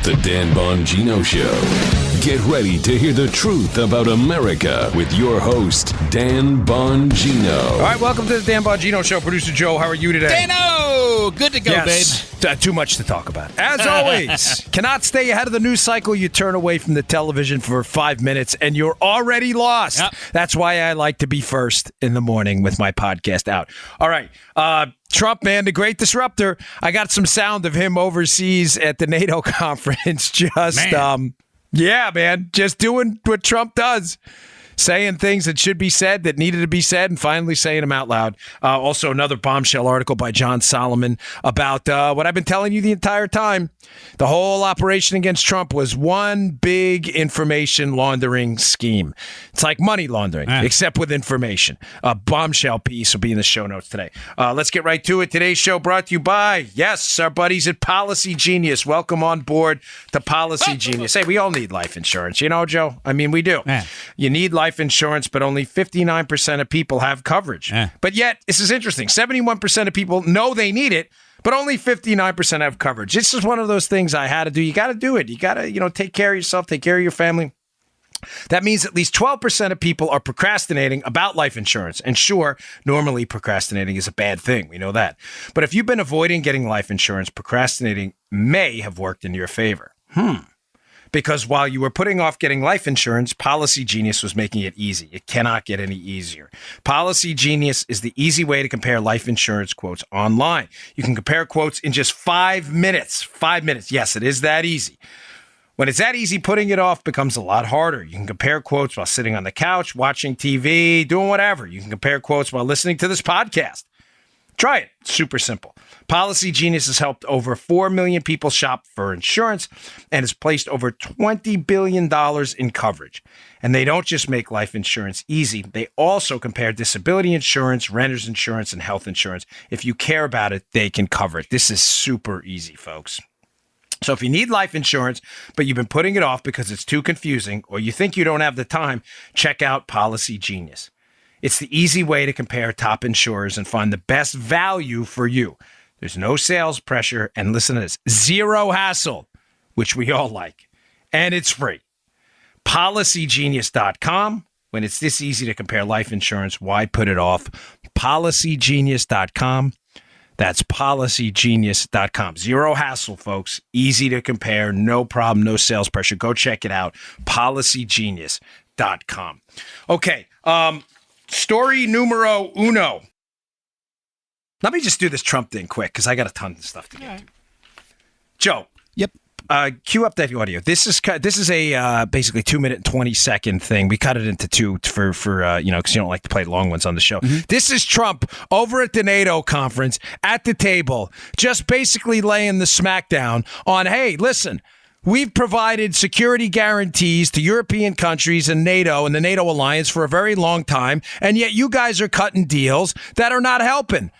The Dan Bongino Show. Get ready to hear the truth about America with your host, Dan Bongino. All right, welcome to the Dan Bongino Show. Producer Joe, how are you today? Dano! Good to go, babe. Too much to talk about. As always, cannot stay ahead of the news cycle. You turn away from the television for 5 minutes and you're already lost. Yep. That's why I like to be first in the morning with my podcast out. All right. Trump, man, the great disruptor. I got some sound of him overseas at the NATO conference. Yeah, man, just doing what Trump does. Saying things that should be said, that needed to be said, and finally saying them out loud. Also, another bombshell article by John Solomon about what I've been telling you the entire time. The whole operation against Trump was one big information laundering scheme. It's like money laundering, except with information. A bombshell piece will be in the show notes today. Let's get right to it. Today's show brought to you by, yes, our buddies at Policy Genius. Welcome on board to Policy Genius. Hey, we all need life insurance. You know, Joe? I mean, we do. You need life insurance, but only 59% of people have coverage. But yet, this is interesting. 71% of people know they need it, but only 59% have coverage. This is one of those things I had to do. You got to do it. You got to, take care of yourself, take care of your family. That means at least 12% of people are procrastinating about life insurance. And sure, normally procrastinating is a bad thing. We know that. But if you've been avoiding getting life insurance, procrastinating may have worked in your favor. Because while you were putting off getting life insurance, Policy Genius was making it easy. It cannot get any easier. Policy Genius is the easy way to compare life insurance quotes online. You can compare quotes in just 5 minutes. 5 minutes. Yes, it is that easy. When it's that easy, putting it off becomes a lot harder. You can compare quotes while sitting on the couch, watching TV, doing whatever. You can compare quotes while listening to this podcast. Try it. It's super simple. Policy Genius has helped over 4 million people shop for insurance and has placed over $20 billion in coverage. And they don't just make life insurance easy. They also compare disability insurance, renter's insurance, and health insurance. If you care about it, they can cover it. This is super easy, folks. So if you need life insurance, but you've been putting it off because it's too confusing or you think you don't have the time, check out Policy Genius. It's the easy way to compare top insurers and find the best value for you. There's no sales pressure, and listen to this, zero hassle, which we all like, and it's free. PolicyGenius.com. When it's this easy to compare life insurance, why put it off? PolicyGenius.com. That's PolicyGenius.com. Zero hassle, folks. Easy to compare, no problem, no sales pressure. Go check it out. PolicyGenius.com. Okay, story numero uno. Let me just do this Trump thing quick because I got a ton of stuff to get to. Joe. Yep. Cue up that audio. This is a basically 2 minute and 20-second thing. We cut it into two for because you don't like to play long ones on the show. This is Trump over at the NATO conference at the table, just basically laying the smackdown on, hey, listen, we've provided security guarantees to European countries and NATO and the NATO alliance for a very long time, and yet you guys are cutting deals that are not helping.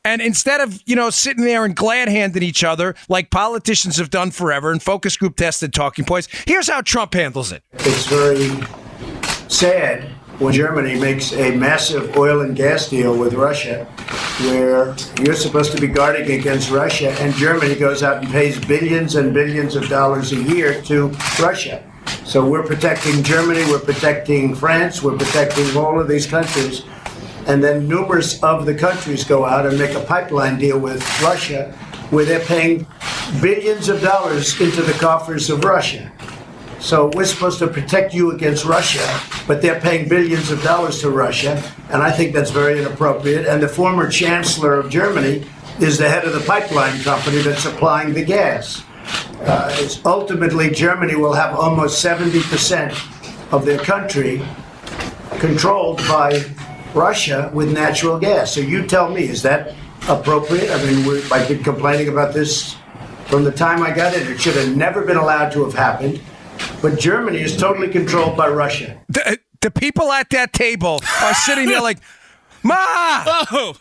And instead of, sitting there and glad-handing each other like politicians have done forever and focus group tested talking points, here's how Trump handles it. It's very sad when Germany makes a massive oil and gas deal with Russia, where you're supposed to be guarding against Russia, and Germany goes out and pays billions and billions of dollars a year to Russia. So we're protecting Germany, we're protecting France, we're protecting all of these countries. And then numerous of the countries go out and make a pipeline deal with Russia where they're paying billions of dollars into the coffers of Russia. So we're supposed to protect you against Russia, but they're paying billions of dollars to Russia, and I think that's very inappropriate. And the former chancellor of Germany is the head of the pipeline company that's supplying the gas. Ultimately, Germany will have almost 70% of their country controlled by Russia with natural gas. So you tell me, is that appropriate? I mean, I've been complaining about this from the time I got in. It should have never been allowed to have happened. But Germany is totally controlled by Russia. The people at that table are sitting there like, Ma! Oh,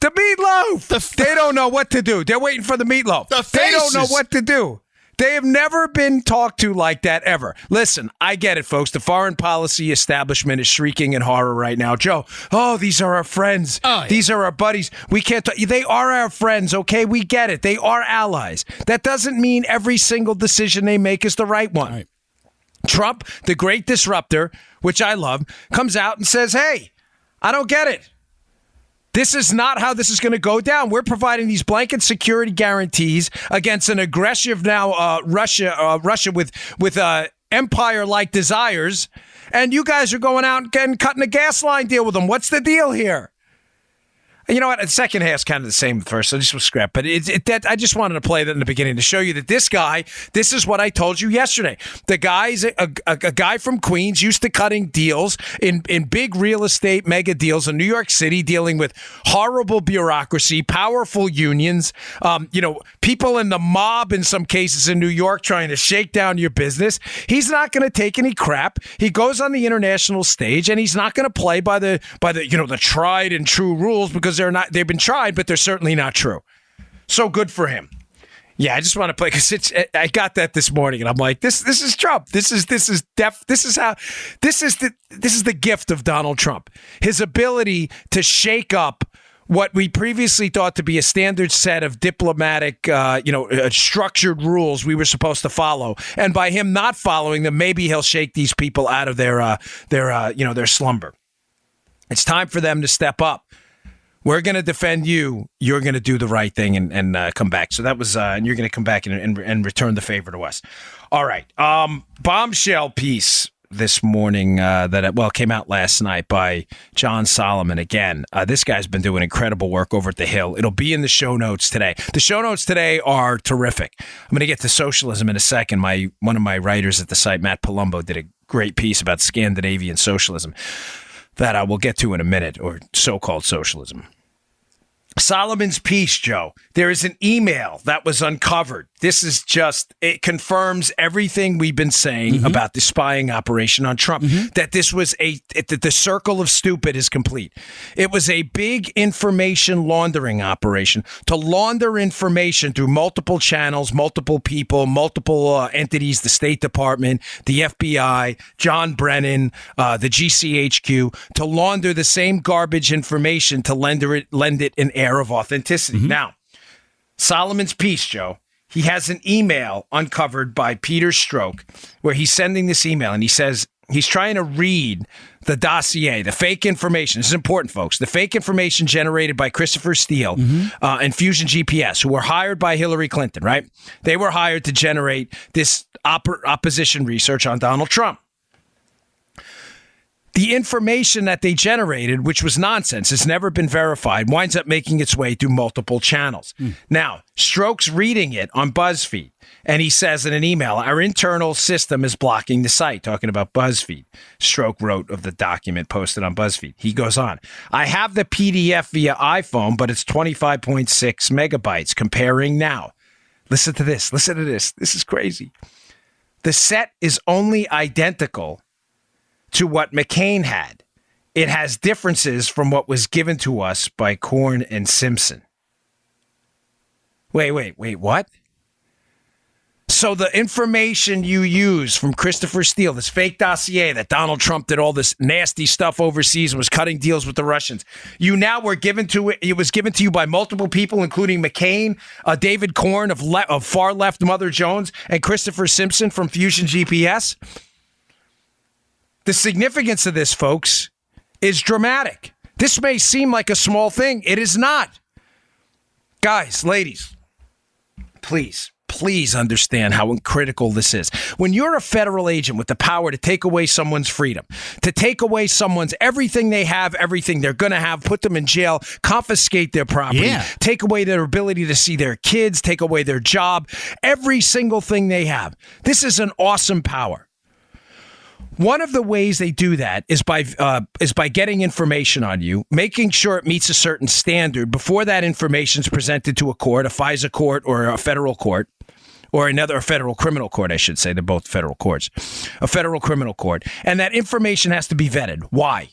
The meatloaf! They don't know what to do. They're waiting for the meatloaf. They don't know what to do. They have never been talked to like that ever. Listen, I get it, folks. The foreign policy establishment is shrieking in horror right now. Joe, these are our friends. Oh, yeah. These are our buddies. We can't talk. They are our friends, okay? We get it. They are allies. That doesn't mean every single decision they make is the right one. Right. Trump, the great disruptor, which I love, comes out and says, hey, I don't get it. This is not how this is going to go down. We're providing these blanket security guarantees against an aggressive now Russia with empire-like desires, and you guys are going out and cutting a gas line deal with them. What's the deal here? You know what? The second half's kind of the same at first, so this was scrap. But I just wanted to play that in the beginning to show you that this guy, this is what I told you yesterday. The guy's a guy from Queens, used to cutting deals in big real estate mega deals in New York City, dealing with horrible bureaucracy, powerful unions, people in the mob in some cases in New York trying to shake down your business. He's not going to take any crap. He goes on the international stage, and he's not going to play by the the tried and true rules, because they've been tried, but they're certainly not true. So good for him. Yeah, I just want to play, because I got that this morning, and I'm like, this is Trump. This is the gift of Donald Trump. His ability to shake up what we previously thought to be a standard set of diplomatic, structured rules we were supposed to follow, and by him not following them, maybe he'll shake these people out of their slumber. It's time for them to step up. We're going to defend you. You're going to do the right thing and come back. So that was, and you're going to come back and return the favor to us. All right. Bombshell piece this morning came out last night by John Solomon again. This guy's been doing incredible work over at The Hill. It'll be in the show notes today. The show notes today are terrific. I'm going to get to socialism in a second. One of my writers at the site, Matt Palumbo, did a great piece about Scandinavian socialism that I will get to in a minute, or so-called socialism. Solomon's piece, Joe. There is an email that was uncovered. This is it confirms everything we've been saying about the spying operation on Trump, that this was the circle of stupid is complete. It was a big information laundering operation to launder information through multiple channels, multiple people, multiple entities, the State Department, the FBI, John Brennan, the GCHQ, to launder the same garbage information to lend it an air of authenticity. Now, Solomon's piece, Joe, he has an email uncovered by Peter Stroke where he's sending this email, and he says he's trying to read the dossier, the fake information. This is important, folks. The fake information generated by Christopher Steele and Fusion GPS, who were hired by Hillary Clinton, right? They were hired to generate this opposition research on Donald Trump. The information that they generated, which was nonsense, has never been verified, winds up making its way through multiple channels. Now, Stroke's reading it on BuzzFeed, and he says in an email, our internal system is blocking the site, talking about BuzzFeed. Stroke wrote of the document posted on BuzzFeed. He goes on, I have the PDF via iPhone, but it's 25.6 megabytes. Comparing now. Listen to this. This is crazy. The set is only identical to what McCain had. It has differences from what was given to us by Korn and Simpson. Wait, what? So the information you use from Christopher Steele, this fake dossier that Donald Trump did all this nasty stuff overseas and was cutting deals with the Russians, it was given to you by multiple people, including McCain, David Korn of far left Mother Jones, and Christopher Simpson from Fusion GPS. The significance of this, folks, is dramatic. This may seem like a small thing. It is not. Guys, ladies, please understand how critical this is. When you're a federal agent with the power to take away someone's freedom, to take away someone's everything they have, everything they're going to have, put them in jail, confiscate their property, take away their ability to see their kids, take away their job, every single thing they have. This is an awesome power. One of the ways they do that is by getting information on you, making sure it meets a certain standard before that information is presented to a court, a FISA court or a federal court, or a federal criminal court, I should say. They're both federal courts. A federal criminal court. And that information has to be vetted. Why?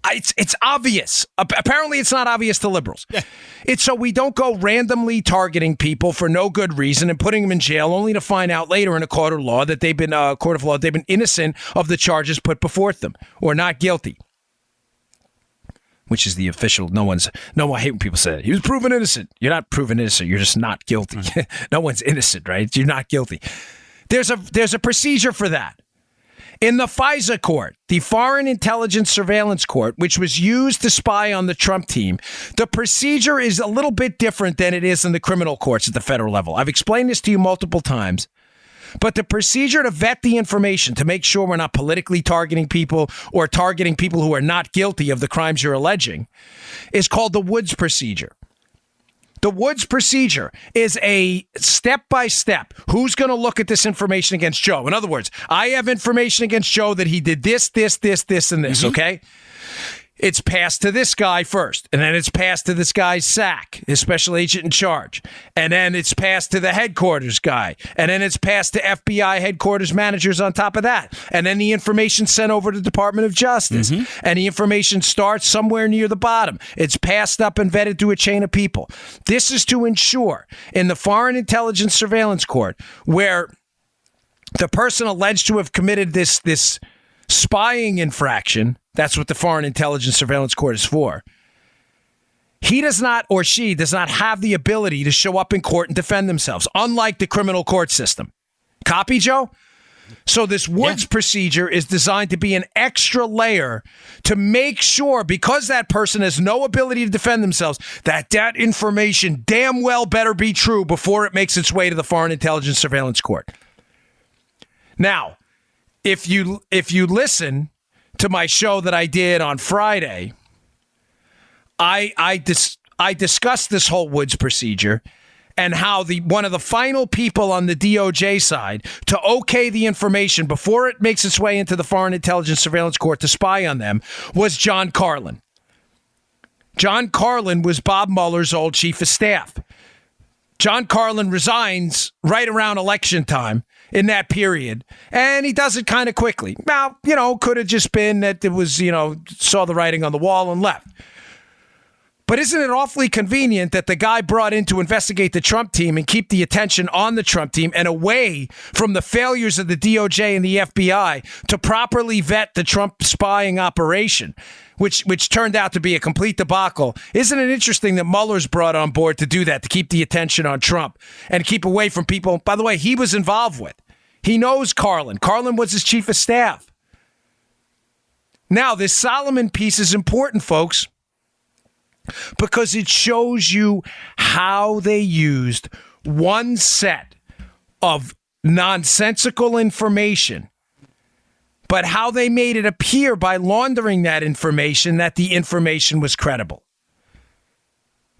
It's obvious. Apparently, it's not obvious to liberals. Yeah. It's so we don't go randomly targeting people for no good reason and putting them in jail, only to find out later in a court of law that they've been innocent of the charges put before them or not guilty. Which is the official. I hate when people say that. He was proven innocent. You're not proven innocent. You're just not guilty. No one's innocent, right? You're not guilty. There's a procedure for that. In the FISA court, the Foreign Intelligence Surveillance Court, which was used to spy on the Trump team, the procedure is a little bit different than it is in the criminal courts at the federal level. I've explained this to you multiple times. But the procedure to vet the information, to make sure we're not politically targeting people or targeting people who are not guilty of the crimes you're alleging, is called the Woods procedure. The Woods procedure is a step-by-step. Who's going to look at this information against Joe? In other words, I have information against Joe that he did this, and this, okay? It's passed to this guy first, and then it's passed to this guy's SAC, his special agent in charge, and then it's passed to the headquarters guy, and then it's passed to FBI headquarters managers on top of that, and then the information sent over to the Department of Justice, and the information starts somewhere near the bottom. It's passed up and vetted through a chain of people. This is to ensure in the Foreign Intelligence Surveillance Court, where the person alleged to have committed this spying infraction, that's what the Foreign Intelligence Surveillance Court is for. He does not, or she does not have the ability to show up in court and defend themselves, unlike the criminal court system. Copy, Joe? So this Woods procedure is designed to be an extra layer to make sure, because that person has no ability to defend themselves, that information damn well better be true before it makes its way to the Foreign Intelligence Surveillance Court. Now, if you listen to my show that I did on Friday, I discussed this whole Woods procedure and how one of the final people on the DOJ side to okay the information before it makes its way into the Foreign Intelligence Surveillance Court to spy on them was John Carlin. John Carlin was Bob Mueller's old chief of staff. John Carlin resigns right around election time in that period, and he does it kind of quickly. Now, could have just been that it was, saw the writing on the wall and left. But isn't it awfully convenient that the guy brought in to investigate the Trump team and keep the attention on the Trump team and away from the failures of the DOJ and the FBI to properly vet the Trump spying operation, which turned out to be a complete debacle? Isn't it interesting that Mueller's brought on board to do that, to keep the attention on Trump and keep away from people, by the way, he was involved with? He knows Carlin. Carlin was his chief of staff. Now, this Solomon piece is important, folks, because it shows you how they used one set of nonsensical information, but how they made it appear by laundering that information that the information was credible.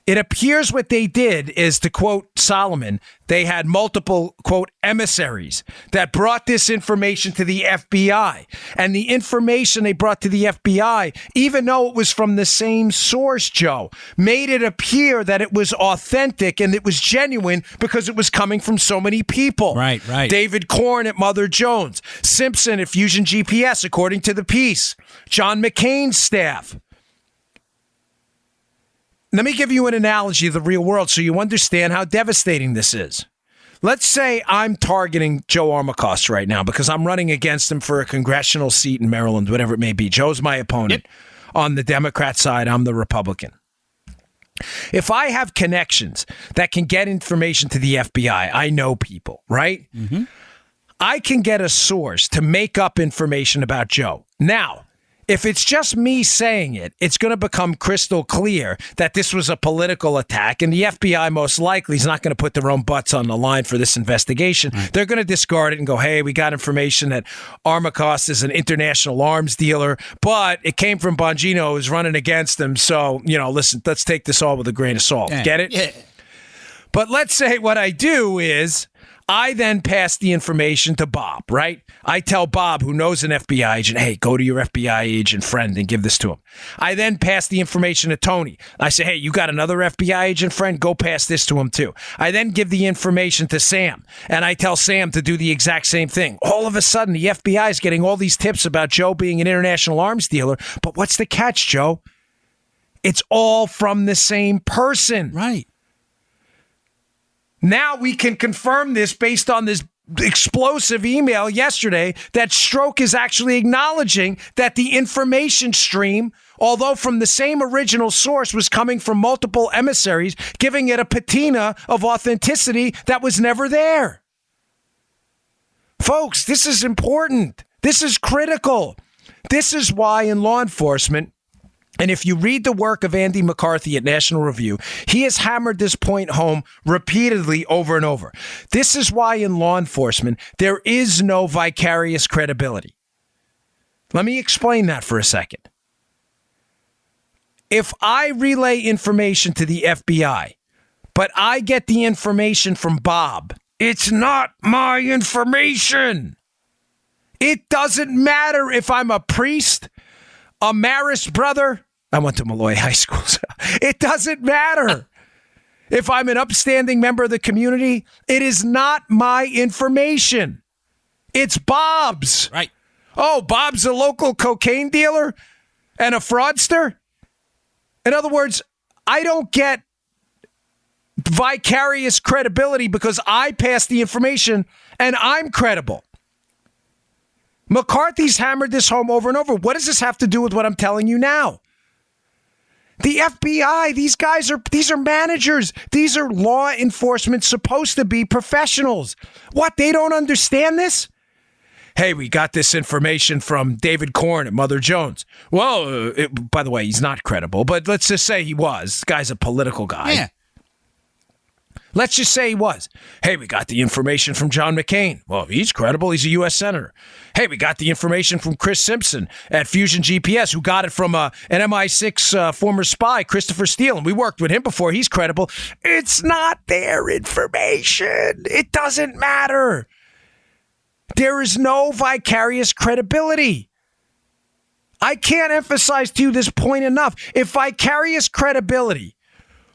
It appears what they did is, to quote Solomon, they had multiple, quote, emissaries that brought this information to the FBI. And the information they brought to the FBI, even though it was from the same source, Joe, made it appear that it was authentic and it was genuine because it was coming from so many people. Right. David Korn at Mother Jones, Simpson at Fusion GPS, according to the piece, John McCain's staff. Let me give you an analogy of the real world so you understand how devastating this is. Let's say I'm targeting Joe Armacost right now because I'm running against him for a congressional seat in Maryland, whatever it may be. Joe's my opponent. Yep. On the Democrat side, I'm the Republican. If I have connections that can get information to the FBI, I know people, right? Mm-hmm. I can get a source to make up information about Joe. Now, if it's just me saying it, it's going to become crystal clear that this was a political attack, and the FBI most likely is not going to put their own butts on the line for this investigation. Right. They're going to discard it and go, hey, we got information that Armacost is an international arms dealer, but it came from Bongino, who's running against him. So, listen, let's take this all with a grain of salt. Yeah. Get it? Yeah. But let's say what I do is I then pass the information to Bob, right? I tell Bob, who knows an FBI agent, hey, go to your FBI agent friend and give this to him. I then pass the information to Tony. I say, hey, you got another FBI agent friend? Go pass this to him too. I then give the information to Sam, and I tell Sam to do the exact same thing. All of a sudden, the FBI is getting all these tips about Joe being an international arms dealer. But what's the catch, Joe? It's all from the same person. Right. Now we can confirm this based on this explosive email yesterday that Strzok is actually acknowledging that the information stream, although from the same original source, was coming from multiple emissaries, giving it a patina of authenticity that was never there. Folks, this is important. This is critical. This is why in law enforcement, and if you read the work of Andy McCarthy at National Review, he has hammered this point home repeatedly over and over. This is why in law enforcement, there is no vicarious credibility. Let me explain that for a second. If I relay information to the FBI, but I get the information from Bob, it's not my information. It doesn't matter if I'm a priest, a Marist brother. I went to Malloy High School. So it doesn't matter. If I'm an upstanding member of the community, it is not my information. It's Bob's. Right. Oh, Bob's a local cocaine dealer and a fraudster? In other words, I don't get vicarious credibility because I pass the information and I'm credible. McCarthy's hammered this home over and over. What does this have to do with what I'm telling you now? The FBI, these are managers. These are law enforcement supposed to be professionals. What, they don't understand this? Hey, we got this information from David Korn at Mother Jones. Well, by the way, he's not credible, but let's just say he was. This guy's a political guy. Yeah. Let's just say he was. Hey, we got the information from John McCain. Well, he's credible. He's a U.S. Senator. Hey, we got the information from Chris Simpson at Fusion GPS, who got it from an MI6 former spy, Christopher Steele, and we worked with him before. He's credible. It's not their information. It doesn't matter. There is no vicarious credibility. I can't emphasize to you this point enough. If vicarious credibility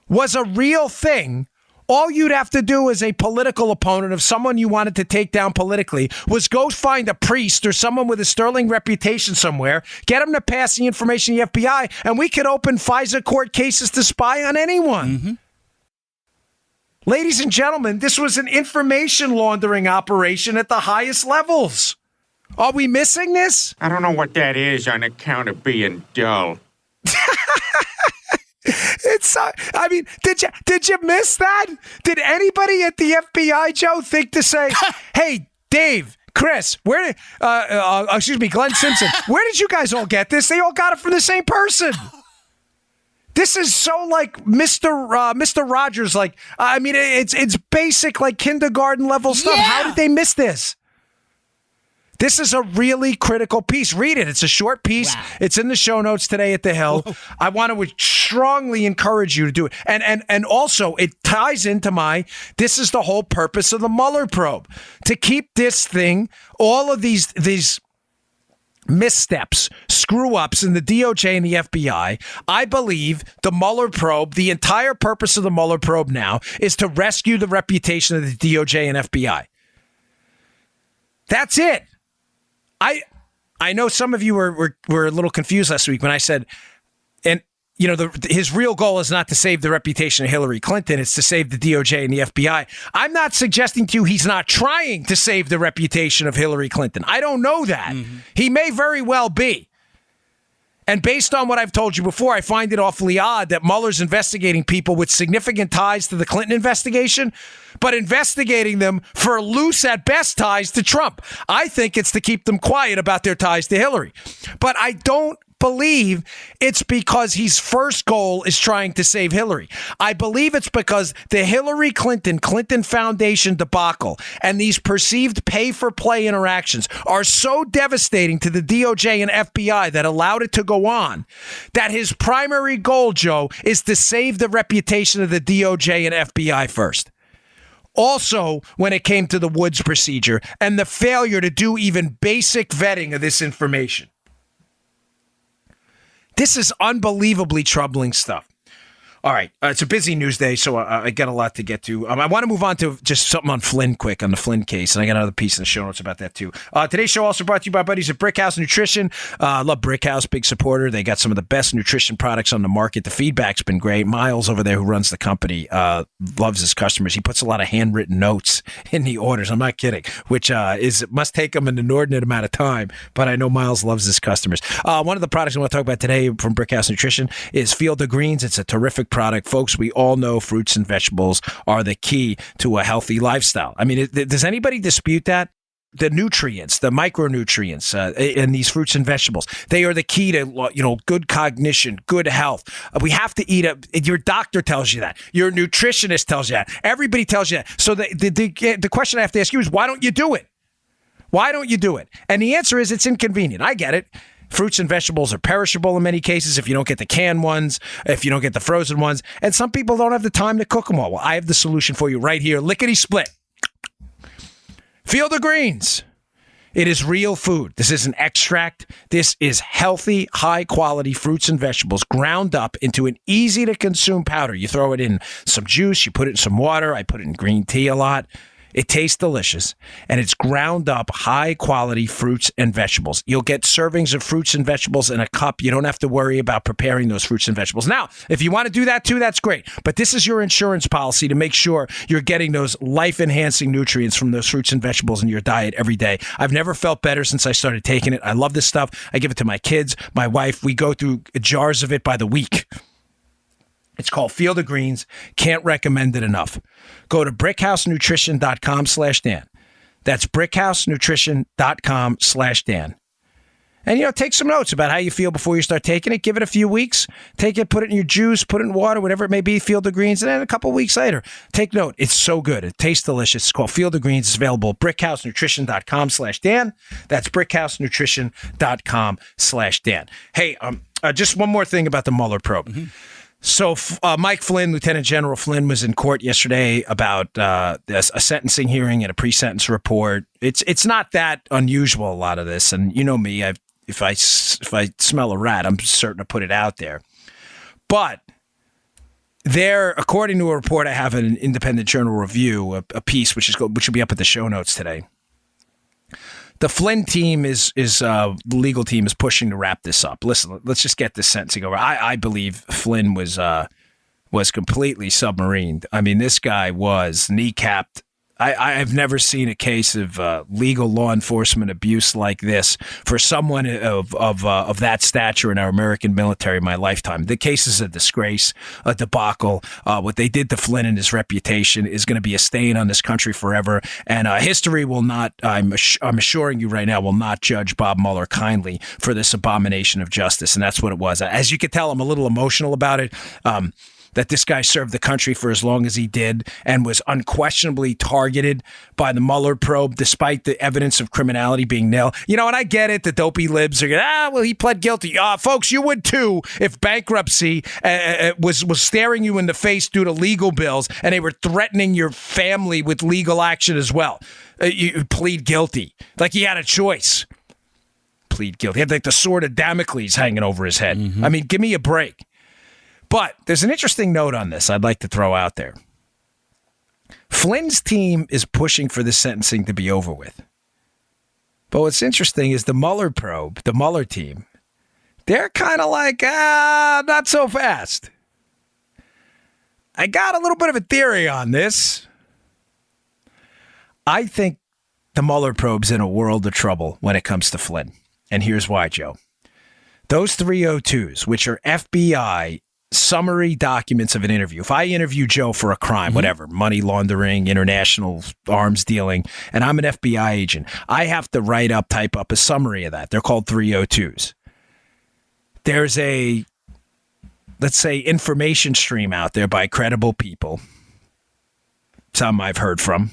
was a real thing, all you'd have to do as a political opponent of someone you wanted to take down politically was go find a priest or someone with a sterling reputation somewhere, get him to pass the information to the FBI, and we could open FISA court cases to spy on anyone. Mm-hmm. Ladies and gentlemen, this was an information laundering operation at the highest levels. Are we missing this? I don't know what that is on account of being dull. Did you miss that? Did anybody at the FBI, Joe, think to say, hey, Dave, Chris, Glenn Simpson, where did you guys all get this? They all got it from the same person. This is so like Mr. Rogers. Like, it's basic, like kindergarten level stuff. Yeah. How did they miss this? This is a really critical piece. Read it. It's a short piece. Wow. It's in the show notes today at The Hill. Whoa. I want to strongly encourage you to do it. And also, it ties into this is the whole purpose of the Mueller probe. To keep this thing, all of these missteps, screw-ups in the DOJ and the FBI, I believe the Mueller probe, the entire purpose of the Mueller probe now, is to rescue the reputation of the DOJ and FBI. That's it. I know some of you were a little confused last week when I said, and his real goal is not to save the reputation of Hillary Clinton, it's to save the DOJ and the FBI. I'm not suggesting to you he's not trying to save the reputation of Hillary Clinton. I don't know that. Mm-hmm. He may very well be. And based on what I've told you before, I find it awfully odd that Mueller's investigating people with significant ties to the Clinton investigation, but investigating them for loose at best ties to Trump. I think it's to keep them quiet about their ties to Hillary. But I don't believe it's because his first goal is trying to save Hillary. I believe it's because the Hillary Clinton Foundation debacle and these perceived pay-for-play interactions are so devastating to the DOJ and FBI that allowed it to go on, that his primary goal, Joe, is to save the reputation of the DOJ and FBI first. Also, when it came to the Woods procedure and the failure to do even basic vetting of this information. This is unbelievably troubling stuff. All right, it's a busy news day, so I got a lot to get to. I want to move on to just something on Flynn quick, on the Flynn case, and I got another piece in the show notes about that too. Today's show also brought to you by buddies at Brickhouse Nutrition. I love Brickhouse, big supporter. They got some of the best nutrition products on the market. The feedback's been great. Miles over there, who runs the company, loves his customers. He puts a lot of handwritten notes in the orders. I'm not kidding, which must take him an inordinate amount of time, but I know Miles loves his customers. One of the products I want to talk about today from Brickhouse Nutrition is Field of Greens. It's a terrific product. Folks, we all know fruits and vegetables are the key to a healthy lifestyle. I mean, does anybody dispute that? The nutrients, the micronutrients in these fruits and vegetables, they are the key to, good cognition, good health. We have to eat your doctor tells you that. Your nutritionist tells you that. Everybody tells you that. So the question I have to ask you is, why don't you do it? Why don't you do it? And the answer is it's inconvenient. I get it. Fruits and vegetables are perishable in many cases if you don't get the canned ones, if you don't get the frozen ones. And some people don't have the time to cook them all. Well, I have the solution for you right here. Lickety split. Field of Greens. It is real food. This is an extract. This is healthy, high-quality fruits and vegetables ground up into an easy-to-consume powder. You throw it in some juice. You put it in some water. I put it in green tea a lot. It tastes delicious, and it's ground up high-quality fruits and vegetables. You'll get servings of fruits and vegetables in a cup. You don't have to worry about preparing those fruits and vegetables. Now, if you want to do that too, that's great. But this is your insurance policy to make sure you're getting those life-enhancing nutrients from those fruits and vegetables in your diet every day. I've never felt better since I started taking it. I love this stuff. I give it to my kids, my wife. We go through jars of it by the week. It's called Field of Greens. Can't recommend it enough. Go to brickhousenutrition.com/Dan. That's brickhousenutrition.com/Dan. And, take some notes about how you feel before you start taking it. Give it a few weeks. Take it, put it in your juice, put it in water, whatever it may be, Field of Greens. And then a couple weeks later, take note. It's so good. It tastes delicious. It's called Field of Greens. It's available at brickhousenutrition.com/Dan. That's brickhousenutrition.com/Dan. Hey, just one more thing about the Mueller probe. Mm-hmm. So Mike Flynn, Lieutenant General Flynn, was in court yesterday about a sentencing hearing and a pre-sentence report. It's not that unusual, a lot of this. And you know me, if I smell a rat, I'm certain to put it out there. But there, according to a report I have in an Independent Journal Review, a piece which will be up at the show notes today. The Flynn team the legal team is pushing to wrap this up. Listen, let's just get this sentencing over. I believe Flynn was completely submarined. I mean, this guy was kneecapped. I've never seen a case of legal law enforcement abuse like this for someone of that stature in our American military in my lifetime. The case is a disgrace, a debacle. What they did to Flynn and his reputation is going to be a stain on this country forever. And history will not, I'm assuring you right now, will not judge Bob Mueller kindly for this abomination of justice. And that's what it was. As you can tell, I'm a little emotional about it. That this guy served the country for as long as he did and was unquestionably targeted by the Mueller probe, despite the evidence of criminality being nil. And I get it. The dopey libs are going, he pled guilty. Folks, you would too if bankruptcy was staring you in the face due to legal bills and they were threatening your family with legal action as well. You plead guilty. Like he had a choice. Plead guilty. He had like the sword of Damocles hanging over his head. Mm-hmm. I mean, give me a break. But there's an interesting note on this I'd like to throw out there. Flynn's team is pushing for this sentencing to be over with. But what's interesting is the Mueller probe, the Mueller team, they're kind of like, not so fast. I got a little bit of a theory on this. I think the Mueller probe's in a world of trouble when it comes to Flynn. And here's why, Joe. Those 302s, which are FBI summary documents of an interview. If I interview Joe for a crime, whatever, money laundering, international arms dealing, and I'm an FBI agent, I have to type up a summary of that. They're called 302s. There's a, let's say, information stream out there by credible people, some I've heard from,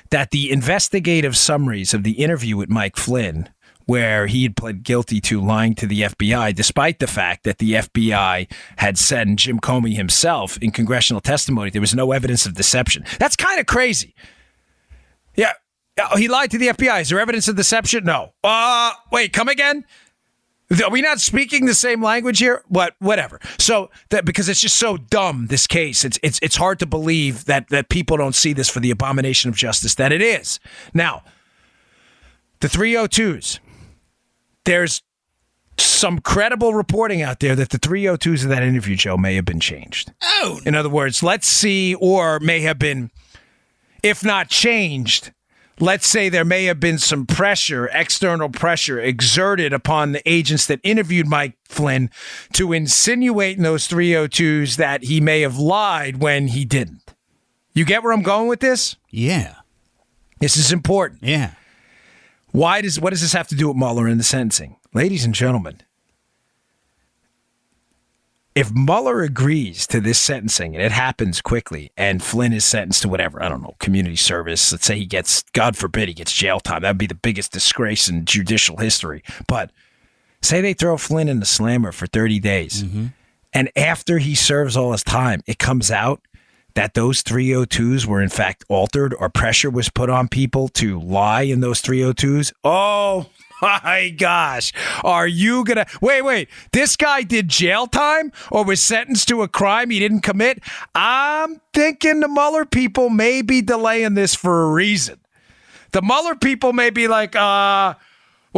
that the investigative summaries of the interview with Mike Flynn where he had pled guilty to lying to the FBI, despite the fact that the FBI had said, and Jim Comey himself in congressional testimony, there was no evidence of deception. That's kind of crazy. Yeah. He lied to the FBI. Is there evidence of deception? No. Wait, come again? Are we not speaking the same language here? Whatever. So that because it's just so dumb, this case, it's hard to believe that people don't see this for the abomination of justice that it is. Now, the 302s. There's some credible reporting out there that the 302s of that interview, Joe, may have been changed. Oh. In other words, let's see, or may have been, if not changed, let's say there may have been some pressure, external pressure exerted upon the agents that interviewed Mike Flynn to insinuate in those 302s that he may have lied when he didn't. You get where I'm going with this? Yeah. This is important. Yeah. What does this have to do with Mueller and the sentencing? Ladies and gentlemen, if Mueller agrees to this sentencing and it happens quickly and Flynn is sentenced to whatever, I don't know, community service, let's say he gets, God forbid, he gets jail time. That would be the biggest disgrace in judicial history. But say they throw Flynn in the slammer for 30 days and after he serves all his time, it comes out that those 302s were in fact altered or pressure was put on people to lie in those 302s. Oh my gosh. Are you going to wait, this guy did jail time or was sentenced to a crime he didn't commit? I'm thinking the Mueller people may be delaying this for a reason. The Mueller people may be like, what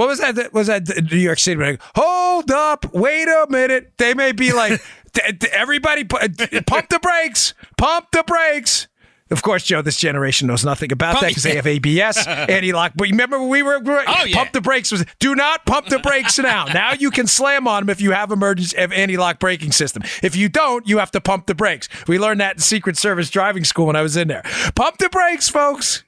was that? Was that New York City? Like, hold up. Wait a minute. They may be like, everybody pump the brakes. Pump the brakes. Of course, Joe, this generation knows nothing about that because they have ABS, anti-lock. But remember when we were pump the brakes was do not pump the brakes now. Now you can slam on them if you have emergency anti-lock braking system. If you don't, you have to pump the brakes. We learned that in Secret Service driving school when I was in there. Pump the brakes, folks.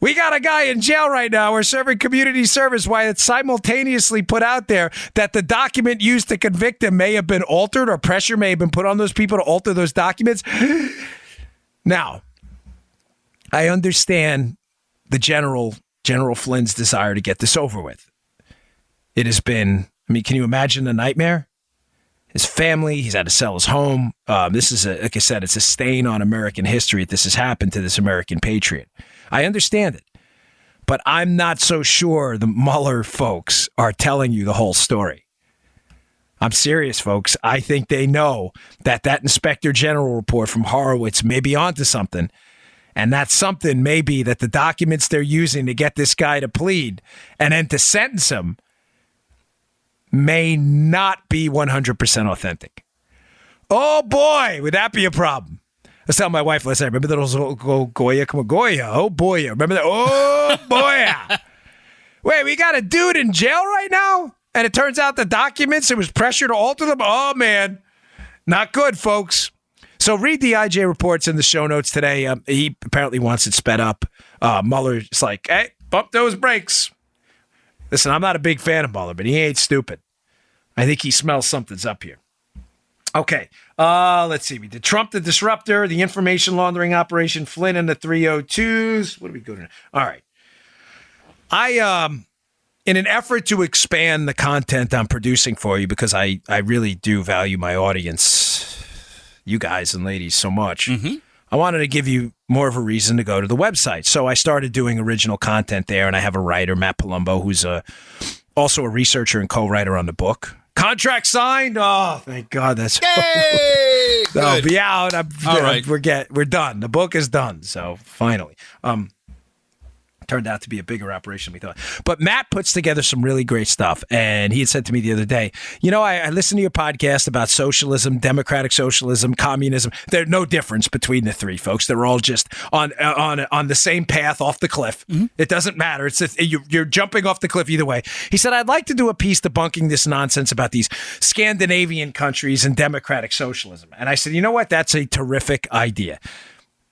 We got a guy in jail right now. We're serving community service while it's simultaneously put out there that the document used to convict him may have been altered or pressure may have been put on those people to alter those documents. Now, I understand the General Flynn's desire to get this over with. It has been, can you imagine the nightmare? His family, he's had to sell his home. This is, like I said, it's a stain on American history that this has happened to this American patriot. I understand it, but I'm not so sure the Mueller folks are telling you the whole story. I'm serious, folks. I think they know that Inspector General report from Horowitz may be onto something, and that something may be that the documents they're using to get this guy to plead and then to sentence him may not be 100% authentic. Oh, boy, would that be a problem? I was telling my wife last night, remember those Goya? Come on, Goya. Oh, boy. Remember that? Oh, boy. Wait, we got a dude in jail right now? And it turns out the documents, there was pressure to alter them? Oh, man. Not good, folks. So read the IJ reports in the show notes today. He apparently wants it sped up. Mueller's like, hey, bump those brakes. Listen, I'm not a big fan of Mueller, but he ain't stupid. I think he smells something's up here. Okay, let's see. We did Trump the Disruptor, the information laundering operation, Flynn and the 302s. What do we go to? All right. In an effort to expand the content I'm producing for you, because I really do value my audience, you guys and ladies, so much, I wanted to give you more of a reason to go to the website. So I started doing original content there, and I have a writer, Matt Palumbo, who's also a researcher and co-writer on the book. Contract signed. Oh, thank God. That's Yay! I'll be out. All right. We're done. The book is done. So finally. Turned out to be a bigger operation than we thought. But Matt puts together some really great stuff. And he had said to me the other day, I listened to your podcast about socialism, democratic socialism, communism. There's no difference between the three, folks. They're all just on the same path off the cliff. Mm-hmm. It doesn't matter. You're jumping off the cliff either way. He said, I'd like to do a piece debunking this nonsense about these Scandinavian countries and democratic socialism. And I said, you know what? That's a terrific idea.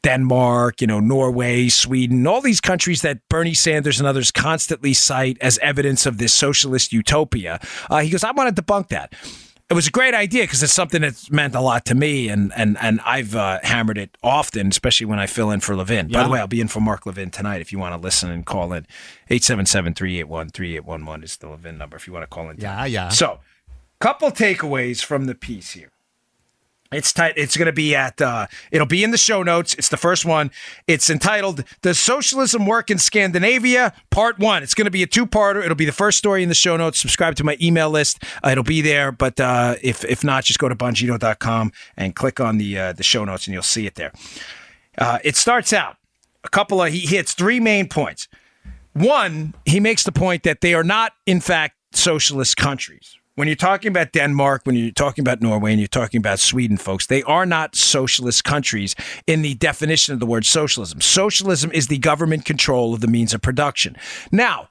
Denmark, Norway, Sweden, all these countries that Bernie Sanders and others constantly cite as evidence of this socialist utopia. He goes, I want to debunk that. it was a great idea because it's something that's meant a lot to me, and I've hammered it often, especially when I fill in for Levin. By the way, I'll be in for Mark Levin tonight if you want to listen and call in. 877-381-3811 is the Levin number if you want to call in. Yeah. So, couple takeaways from the piece here. It's tight. It's going to be at, it'll be in the show notes. It's the first one. It's entitled, Does Socialism Work in Scandinavia? Part 1. It's going to be a two-parter. It'll be the first story in the show notes. Subscribe to my email list. It'll be there. But if not, just go to Bongino.com and click on the show notes and you'll see it there. It starts out, he hits 3 main points. One, he makes the point that they are not, in fact, socialist countries. When you're talking about Denmark, when you're talking about Norway, and you're talking about Sweden, folks, they are not socialist countries in the definition of the word socialism. Socialism is the government control of the means of production. Now,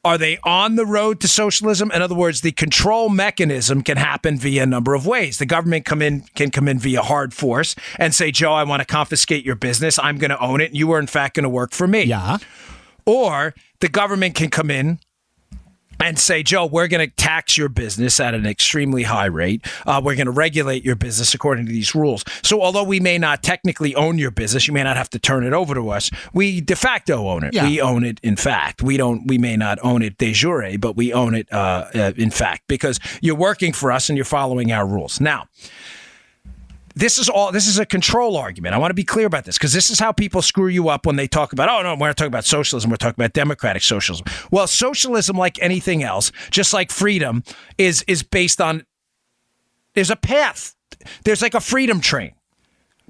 are they on the road to socialism? In other words, the control mechanism can happen via a number of ways. The government can come in via hard force and say, Joe, I want to confiscate your business. I'm going to own it. And you are, in fact, going to work for me. Yeah. Or the government can come in and say, Joe, we're going to tax your business at an extremely high rate. We're going to regulate your business according to these rules. So although we may not technically own your business, you may not have to turn it over to us. We de facto own it. Yeah. We own it in fact. We may not own it de jure, but we own it in fact because you're working for us and you're following our rules. Now, this is a control argument. I want to be clear about this because this is how people screw you up when they talk about, oh, no, we're not talking about socialism. We're talking about democratic socialism. Well, socialism, like anything else, just like freedom, is based on, there's a path. There's like a freedom train.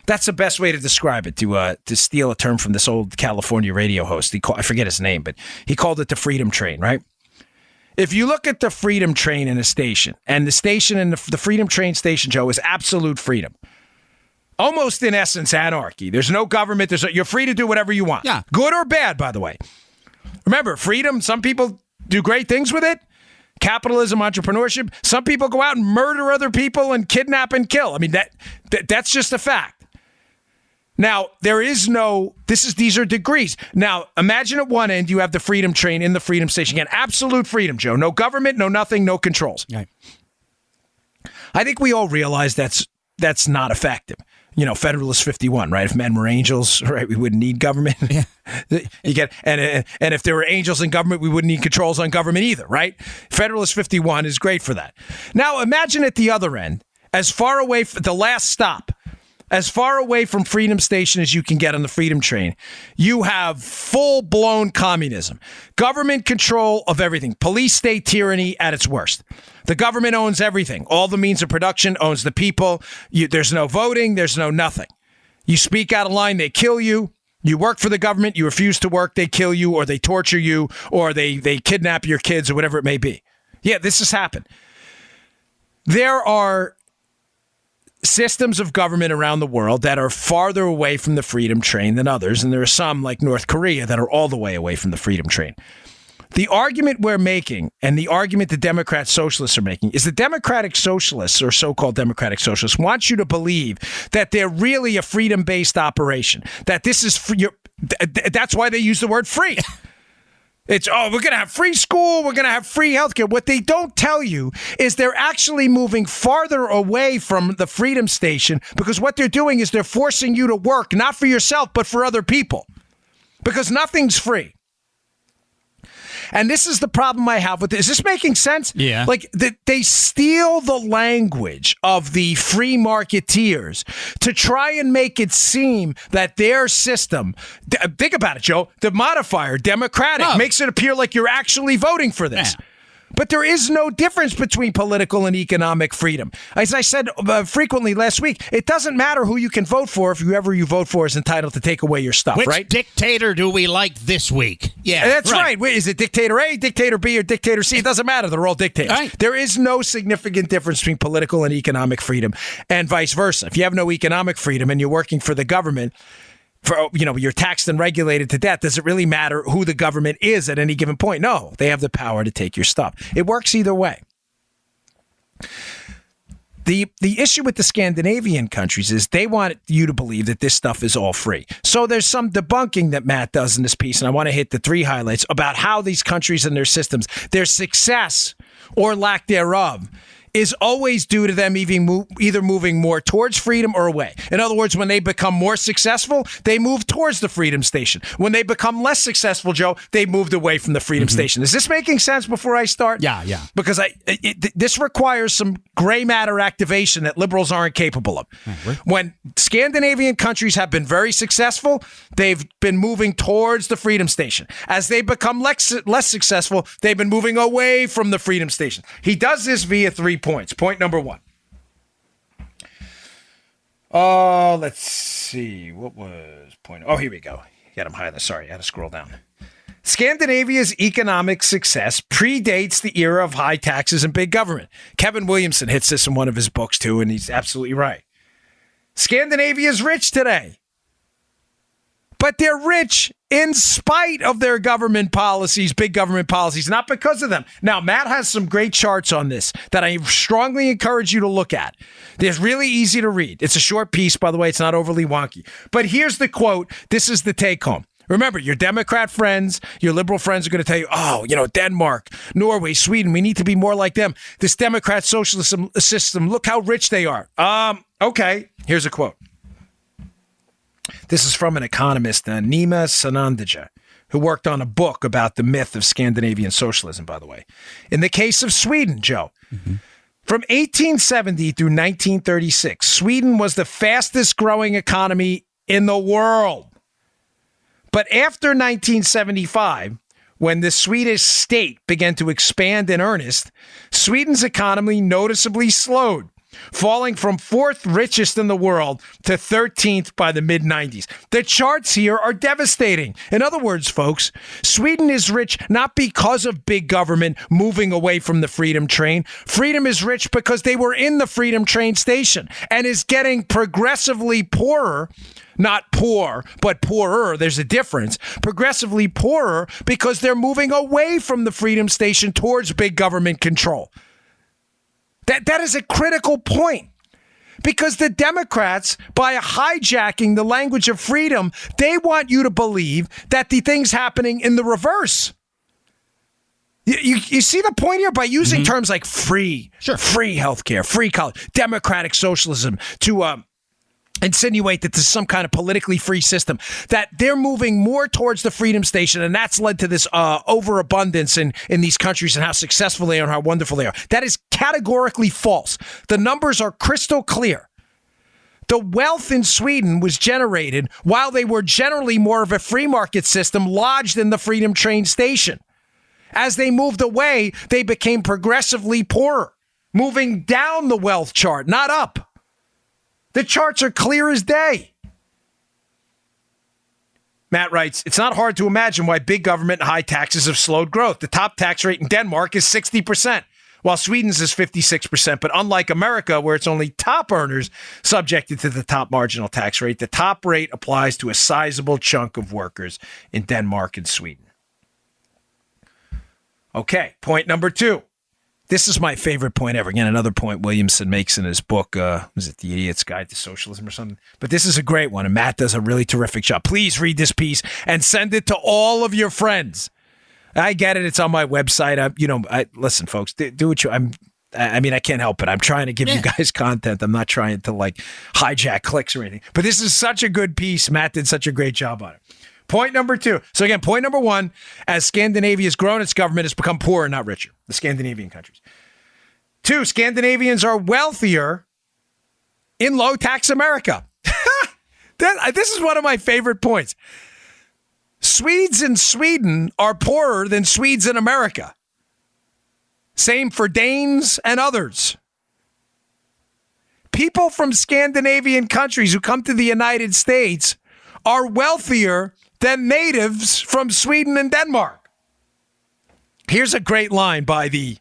That's the best way to describe it, to steal a term from this old California radio host. I forget his name, but he called it the freedom train, right? If you look at the freedom train in a station, and the station in the freedom train station, Joe, is absolute freedom. Almost in essence, anarchy. There's no government. You're free to do whatever you want. Yeah. Good or bad, by the way. Remember, freedom, some people do great things with it. Capitalism, entrepreneurship. Some people go out and murder other people and kidnap and kill. I mean, that's just a fact. Now, these are degrees. Now, imagine at one end you have the freedom train in the freedom station. Again, absolute freedom, Joe. No government, no nothing, no controls. Right. I think we all realize that's not effective. You know, Federalist 51, right? If men were angels, right, we wouldn't need government. Yeah. And if there were angels in government, we wouldn't need controls on government either, right? Federalist 51 is great for that. Now, imagine at the other end, as far away from the last stop, as far away from Freedom Station as you can get on the Freedom Train, you have full-blown communism. Government control of everything. Police state tyranny at its worst. The government owns everything. All the means of production owns the people. There's no voting. There's no nothing. You speak out of line, they kill you. You work for the government. You refuse to work, they kill you, or they torture you, or they kidnap your kids, or whatever it may be. Yeah, this has happened. There are systems of government around the world that are farther away from the freedom train than others, and there are some, like North Korea, that are all the way away from the freedom train. The argument we're making, and the argument the Democrat socialists are making, is the democratic socialists, or so-called democratic socialists, want you to believe that they're really a freedom-based operation, that this is free. That's why they use the word free. It's, we're going to have free school, we're going to have free healthcare. What they don't tell you is they're actually moving farther away from the freedom station, because what they're doing is they're forcing you to work, not for yourself, but for other people, because nothing's free. And this is the problem I have with this. Is this making sense? Yeah. Like, they steal the language of the free marketeers to try and make it seem that their system, think about it, Joe, the modifier, democratic, makes it appear like you're actually voting for this. Yeah. But there is no difference between political and economic freedom. As I said frequently last week, it doesn't matter who you can vote for if whoever you vote for is entitled to take away your stuff, Which right? dictator do we like this week? Yeah, that's right. Wait, is it dictator A, dictator B, or dictator C? It doesn't matter. They're all dictators. Right. There is no significant difference between political and economic freedom, and vice versa. If you have no economic freedom and you're working for the government, you're taxed and regulated to death, does it really matter who the government is at any given point? No, they have the power to take your stuff. It works either way. The issue with the Scandinavian countries is they want you to believe that this stuff is all free. So there's some debunking that Matt does in this piece, and I want to hit the 3 highlights about how these countries and their systems, their success or lack thereof, is always due to them either moving more towards freedom or away. In other words, when they become more successful, they move towards the freedom station. When they become less successful, Joe, they moved away from the freedom station. Is this making sense before I start? Yeah. Because this requires some gray matter activation that liberals aren't capable of. When Scandinavian countries have been very successful, they've been moving towards the freedom station. As they become less successful, they've been moving away from the freedom station. He does this via 3 points. Point number one. Let's see. What was point? Oh, here we go. Got him higher. Sorry, I had to scroll down. Scandinavia's economic success predates the era of high taxes and big government. Kevin Williamson hits this in one of his books, too, and he's absolutely right. Scandinavia is rich today. But they're rich in spite of their government policies, big government policies, not because of them. Now, Matt has some great charts on this that I strongly encourage you to look at. They're really easy to read. It's a short piece, by the way. It's not overly wonky. But here's the quote. This is the take home. Remember, your Democrat friends, your liberal friends are going to tell you, Denmark, Norway, Sweden, we need to be more like them. This Democrat socialism system, look how rich they are. Okay, here's a quote. This is from an economist, Nima Sanandaja, who worked on a book about the myth of Scandinavian socialism, by the way. In the case of Sweden, Joe, from 1870 through 1936, Sweden was the fastest growing economy in the world. But after 1975, when the Swedish state began to expand in earnest, Sweden's economy noticeably slowed, falling from fourth richest in the world to 13th by the mid-90s. The charts here are devastating. In other words, folks, Sweden is rich not because of big government moving away from the freedom train. Freedom is rich because they were in the freedom train station and is getting progressively poorer. Not poor, but poorer. There's a difference. Progressively poorer because they're moving away from the freedom station towards big government control. That is a critical point. Because the Democrats, by hijacking the language of freedom, they want you to believe that the thing's happening in the reverse. You see the point here? By using terms like free, free healthcare, free college, democratic socialism to insinuate that this is some kind of politically free system, that they're moving more towards the freedom station, and that's led to this overabundance in these countries and how successful they are and how wonderful they are. That is categorically false. The numbers are crystal clear. The wealth in Sweden was generated while they were generally more of a free market system lodged in the freedom train station. As they moved away, they became progressively poorer, moving down the wealth chart, not up. The charts are clear as day. Matt writes, it's not hard to imagine why big government and high taxes have slowed growth. The top tax rate in Denmark is 60%, while Sweden's is 56%. But unlike America, where it's only top earners subjected to the top marginal tax rate, the top rate applies to a sizable chunk of workers in Denmark and Sweden. Okay, point number two. This is my favorite point ever. Again, another point Williamson makes in his book, was it The Idiot's Guide to Socialism or something? But this is a great one, and Matt does a really terrific job. Please read this piece and send it to all of your friends. I get it. It's on my website. Listen, folks, do what you... I can't help it. I'm trying to give you guys content. I'm not trying to, hijack clicks or anything. But this is such a good piece. Matt did such a great job on it. Point number two. So again, point number one, as Scandinavia has grown, its government has become poorer, not richer. The Scandinavian countries. Two, Scandinavians are wealthier in low-tax America. This is one of my favorite points. Swedes in Sweden are poorer than Swedes in America. Same for Danes and others. People from Scandinavian countries who come to the United States are wealthier than natives from Sweden and Denmark. Here's a great line by the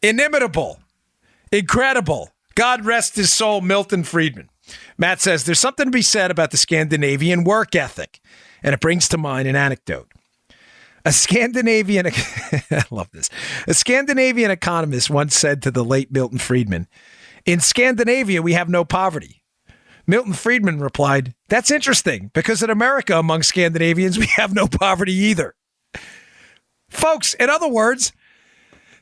inimitable, incredible, God rest his soul, Milton Friedman. Matt says, there's something to be said about the Scandinavian work ethic, and it brings to mind an anecdote. I love this. A Scandinavian economist once said to the late Milton Friedman, in Scandinavia, we have no poverty. Milton Friedman replied, that's interesting, because in America, among Scandinavians, we have no poverty either. Folks, in other words,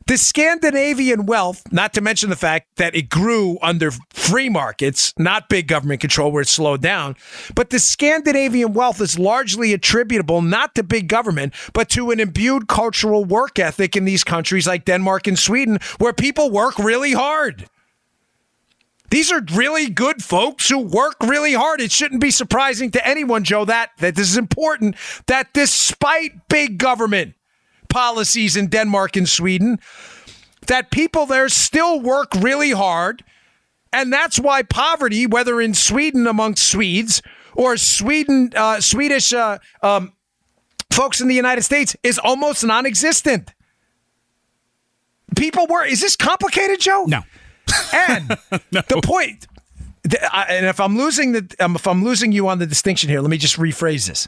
The Scandinavian wealth, not to mention the fact that it grew under free markets, not big government control where it slowed down, but the Scandinavian wealth is largely attributable not to big government, but to an imbued cultural work ethic in these countries like Denmark and Sweden, where people work really hard. These are really good folks who work really hard. It shouldn't be surprising to anyone, Joe, that this is important, that despite big government policies in Denmark and Sweden, that people there still work really hard. And that's why poverty, whether in Sweden amongst Swedes or Swedish folks in the United States, is almost non-existent. People work. Is this complicated, Joe? No. And the point, and if I'm losing you on the distinction here, let me just rephrase this.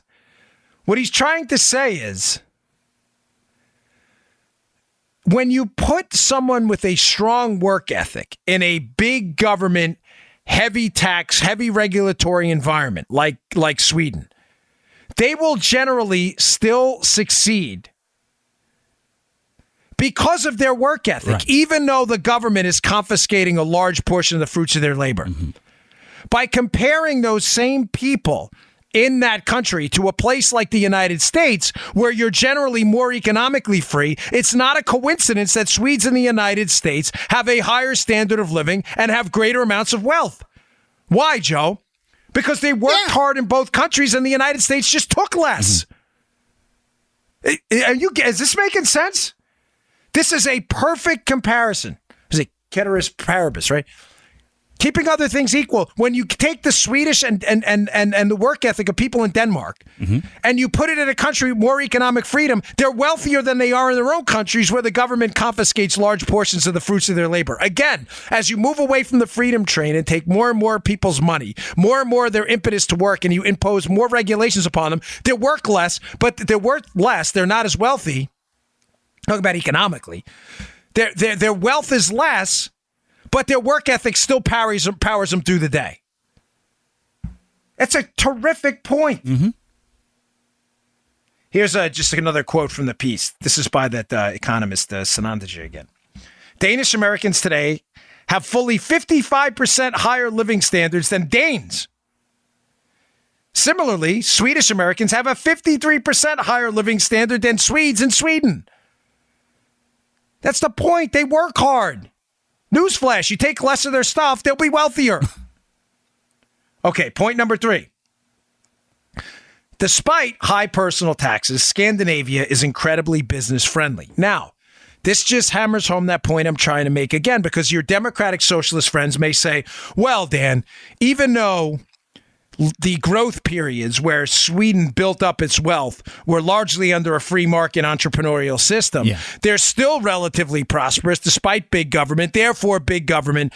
What he's trying to say is, when you put someone with a strong work ethic in a big government, heavy tax, heavy regulatory environment like Sweden, they will generally still succeed because of their work ethic, right, even though the government is confiscating a large portion of the fruits of their labor. Mm-hmm. By comparing those same people in that country to a place like the United States, where you're generally more economically free, it's not a coincidence that Swedes in the United States have a higher standard of living and have greater amounts of wealth. Why, Joe? Because they worked hard in both countries and the United States just took less. Mm-hmm. Is this making sense? This is a perfect comparison. It's a ceteris paribus, right? Keeping other things equal, when you take the Swedish and the work ethic of people in Denmark, mm-hmm, and you put it in a country with more economic freedom, they're wealthier than they are in their own countries where the government confiscates large portions of the fruits of their labor. Again, as you move away from the freedom train and take more and more people's money, more and more of their impetus to work, and you impose more regulations upon them, they work less, but they're worth less. They're not as wealthy. Talk about economically. Their wealth is less, but their work ethic still powers them through the day. It's a terrific point. Mm-hmm. Here's just another quote from the piece. This is by that economist, Sanandaji again. Danish Americans today have fully 55% higher living standards than Danes. Similarly, Swedish Americans have a 53% higher living standard than Swedes in Sweden. That's the point. They work hard. Newsflash, you take less of their stuff, they'll be wealthier. Okay, point number 3. Despite high personal taxes, Scandinavia is incredibly business friendly. Now, this just hammers home that point I'm trying to make again, because your democratic socialist friends may say, well, Dan, even though the growth periods where Sweden built up its wealth were largely under a free market entrepreneurial system, they're still relatively prosperous despite big government. Therefore, big government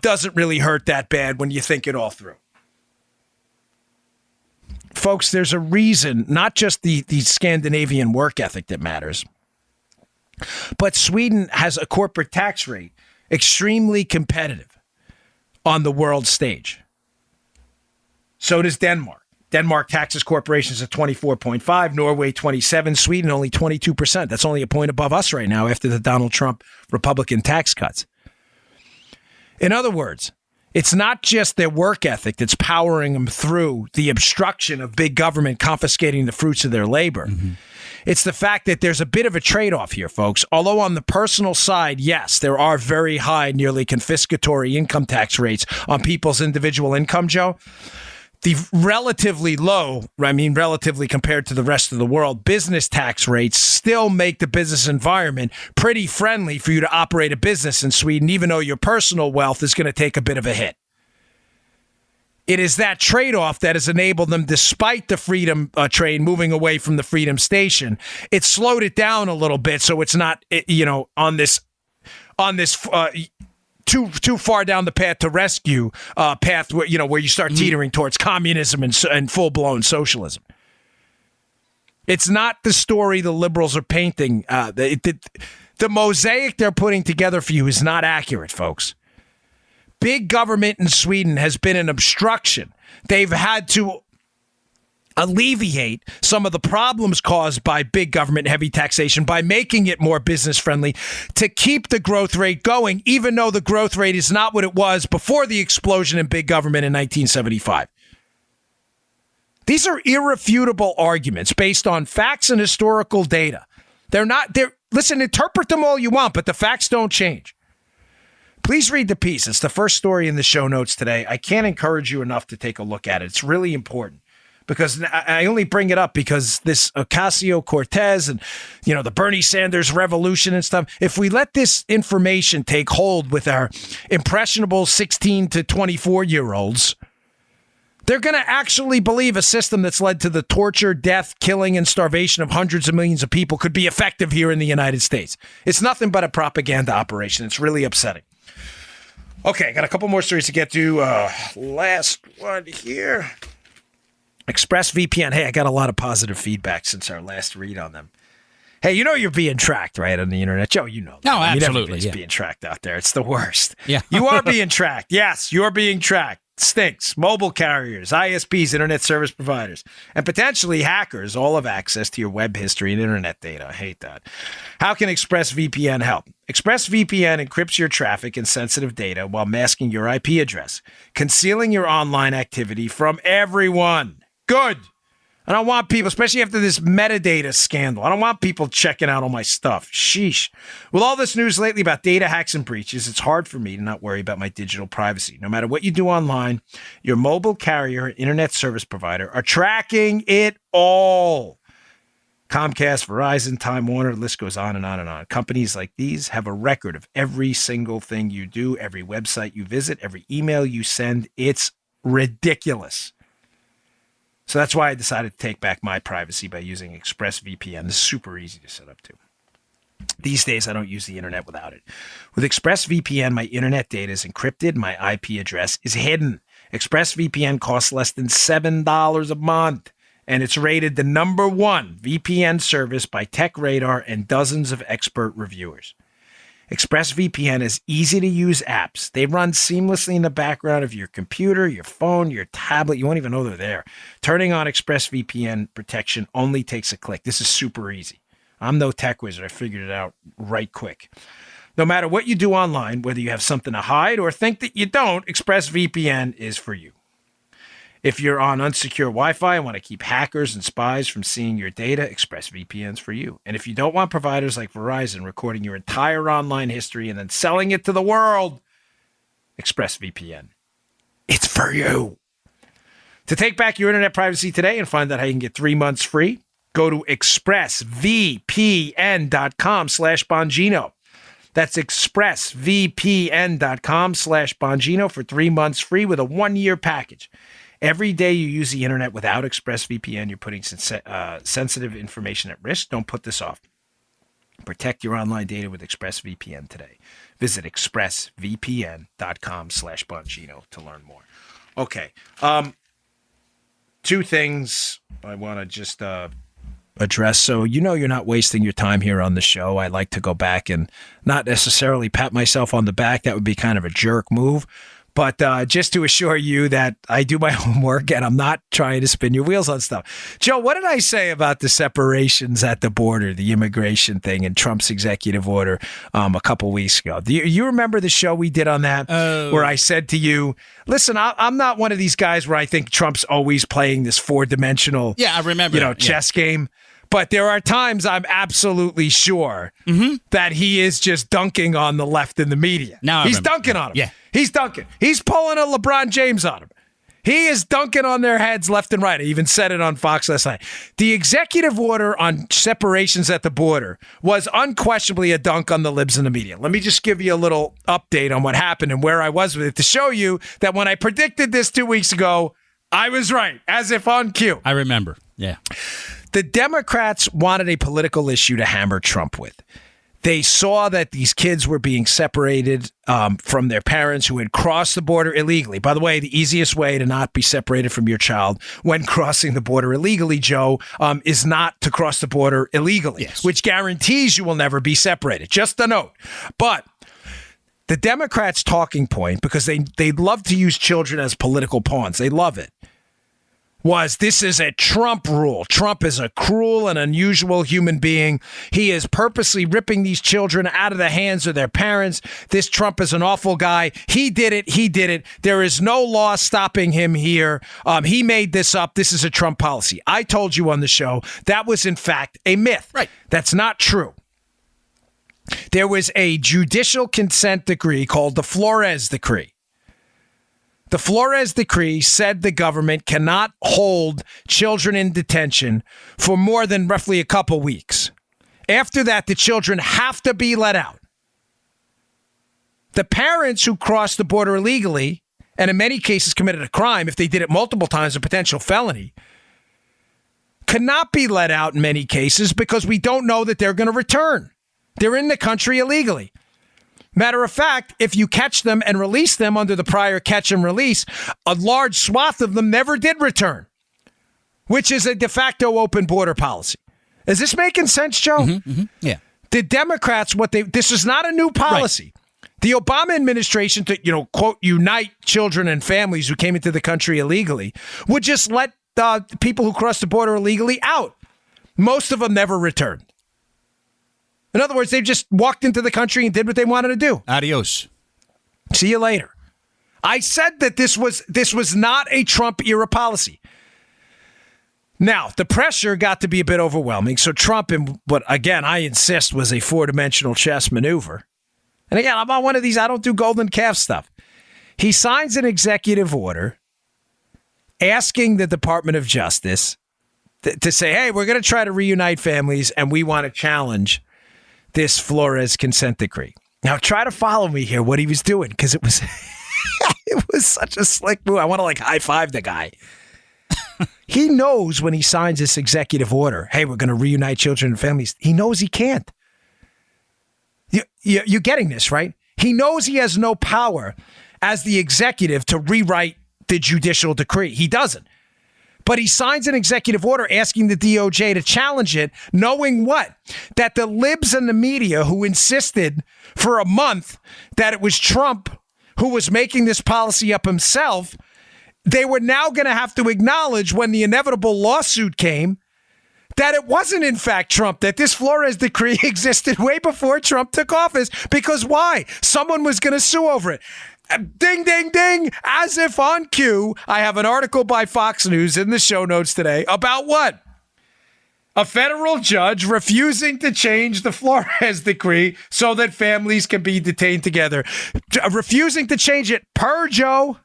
doesn't really hurt that bad when you think it all through. Folks, there's a reason, not just the Scandinavian work ethic that matters, but Sweden has a corporate tax rate extremely competitive on the world stage. So does Denmark. Denmark taxes corporations at 24.5, Norway 27, Sweden only 22%. That's only a point above us right now after the Donald Trump Republican tax cuts. In other words, it's not just their work ethic that's powering them through the obstruction of big government confiscating the fruits of their labor. Mm-hmm. It's the fact that there's a bit of a trade-off here, folks. Although on the personal side, yes, there are very high, nearly confiscatory income tax rates on people's individual income, Joe. The relatively low, relatively compared to the rest of the world, business tax rates still make the business environment pretty friendly for you to operate a business in Sweden, even though your personal wealth is going to take a bit of a hit. It is that trade-off that has enabled them, despite the freedom train moving away from the freedom station, it slowed it down a little bit, so it's not, on this too far down the path to rescue path where you start teetering towards communism and full-blown socialism. It's not the story the liberals are painting. The mosaic they're putting together for you is not accurate, folks. Big government in Sweden has been an obstruction. They've had to alleviate some of the problems caused by big government and heavy taxation by making it more business friendly to keep the growth rate going, even though the growth rate is not what it was before the explosion in big government in 1975. These are irrefutable arguments based on facts and historical data. Listen, interpret them all you want, but the facts don't change. Please read the piece. It's the first story in the show notes today. I can't encourage you enough to take a look at it. It's really important because I only bring it up because this Ocasio-Cortez and, the Bernie Sanders revolution and stuff, if we let this information take hold with our impressionable 16 to 24-year-olds, they're going to actually believe a system that's led to the torture, death, killing, and starvation of hundreds of millions of people could be effective here in the United States. It's nothing but a propaganda operation. It's really upsetting. Okay, got a couple more stories to get to. Last one here. ExpressVPN. Hey, I got a lot of positive feedback since our last read on them. Hey, you're being tracked, right, on the internet. Joe, you know that. No, absolutely. Everybody's being tracked out there. It's the worst. Yeah. You are being tracked. Yes, you're being tracked. Stinks. Mobile carriers, ISPs, internet service providers, and potentially hackers all have access to your web history and internet data. I hate that. How can ExpressVPN help? ExpressVPN encrypts your traffic and sensitive data while masking your IP address, concealing your online activity from everyone. Good. I don't want people, especially after this metadata scandal, I don't want people checking out all my stuff. Sheesh. With all this news lately about data hacks and breaches, it's hard for me to not worry about my digital privacy. No matter what you do online, your mobile carrier and internet service provider are tracking it all. Comcast, Verizon, Time Warner, the list goes on and on and on. Companies like these have a record of every single thing you do, every website you visit, every email you send. It's ridiculous. So that's why I decided to take back my privacy by using ExpressVPN. It's super easy to set up too. These days, I don't use the internet without it. With ExpressVPN, my internet data is encrypted. My IP address is hidden. ExpressVPN costs less than $7 a month, and it's rated the #1 VPN service by TechRadar and dozens of expert reviewers. ExpressVPN has easy-to-use apps. They run seamlessly in the background of your computer, your phone, your tablet. You won't even know they're there. Turning on ExpressVPN protection only takes a click. This is super easy. I'm no tech wizard. I figured it out right quick. No matter what you do online, whether you have something to hide or think that you don't, ExpressVPN is for you. If you're on unsecure Wi-Fi and want to keep hackers and spies from seeing your data, ExpressVPN's for you. And if you don't want providers like Verizon recording your entire online history and then selling it to the world, ExpressVPN, it's for you. To take back your internet privacy today and find out how you can get 3 months free, go to expressvpn.com/Bongino. That's expressvpn.com/Bongino for 3 months free with a 1-year package. Every day you use the internet without ExpressVPN, you're putting sensitive information at risk. Don't put this off. Protect your online data with ExpressVPN today. Visit expressvpn.com/Bongino to learn more. Okay. 2 things I want to just address. So, you're not wasting your time here on the show. I like to go back and not necessarily pat myself on the back. That would be kind of a jerk move. But just to assure you that I do my homework and I'm not trying to spin your wheels on stuff. Joe, what did I say about the separations at the border, the immigration thing and Trump's executive order a couple weeks ago? Do you remember the show we did on that where I said to you, listen, I'm not one of these guys where I think Trump's always playing this 4-dimensional I remember chess game. But there are times I'm absolutely sure that he is just dunking on the left in the media. He's dunking on them. Yeah. He's dunking. He's pulling a LeBron James on him. He is dunking on their heads left and right. I even said it on Fox last night. The executive order on separations at the border was unquestionably a dunk on the libs in the media. Let me just give you a little update on what happened and where I was with it to show you that when I predicted this 2 weeks ago, I was right, as if on cue. I remember. Yeah. The Democrats wanted a political issue to hammer Trump with. They saw that these kids were being separated from their parents who had crossed the border illegally. By the way, the easiest way to not be separated from your child when crossing the border illegally, Joe, is not to cross the border illegally, which guarantees you will never be separated. Just a note. But the Democrats' talking point, because they love to use children as political pawns, they love it, was this is a Trump rule. Trump is a cruel and unusual human being. He is purposely ripping these children out of the hands of their parents. This Trump is an awful guy. He did it. He did it. There is no law stopping him here. He made this up. This is a Trump policy. I told you on the show that was, in fact, a myth. Right. That's not true. There was a judicial consent decree called the Flores Decree. The Flores Decree said the government cannot hold children in detention for more than roughly a couple weeks. After that, the children have to be let out. The parents who crossed the border illegally, and in many cases committed a crime, if they did it multiple times, a potential felony, cannot be let out in many cases because we don't know that they're going to return. They're in the country illegally. Matter of fact, if you catch them and release them under the prior catch and release, a large swath of them never did return, which is a de facto open border policy. Is this making sense, Joe? Yeah. The Democrats, this is not a new policy. Right. The Obama administration, to quote, unite children and families who came into the country illegally, would just let people who crossed the border illegally out. Most of them never returned. In other words, they just walked into the country and did what they wanted to do. Adios. See you later. I said that this was not a Trump era policy. Now, the pressure got to be a bit overwhelming. So Trump, in what, again, I insist was a four-dimensional chess maneuver. And again, I'm on one of these, I don't do golden calf stuff. He signs an executive order asking the Department of Justice to say, hey, we're going to try to reunite families and we want to challenge this Flores consent decree. Now, try to follow me here, what he was doing, because it was it was such a slick move. I want to high-five the guy. He knows when he signs this executive order, hey, we're going to reunite children and families. He knows he can't. You're getting this, right? He knows he has no power as the executive to rewrite the judicial decree. He doesn't. But he signs an executive order asking the DOJ to challenge it, knowing what? That the libs and the media who insisted for a month that it was Trump who was making this policy up himself, they were now going to have to acknowledge when the inevitable lawsuit came that it wasn't, in fact, Trump, that this Flores decree existed way before Trump took office. Because why? Someone was going to sue over it. Ding, ding, ding. As if on cue, I have an article by Fox News in the show notes today about what? A federal judge refusing to change the Flores decree so that families can be detained together. Refusing to change it per, Joe,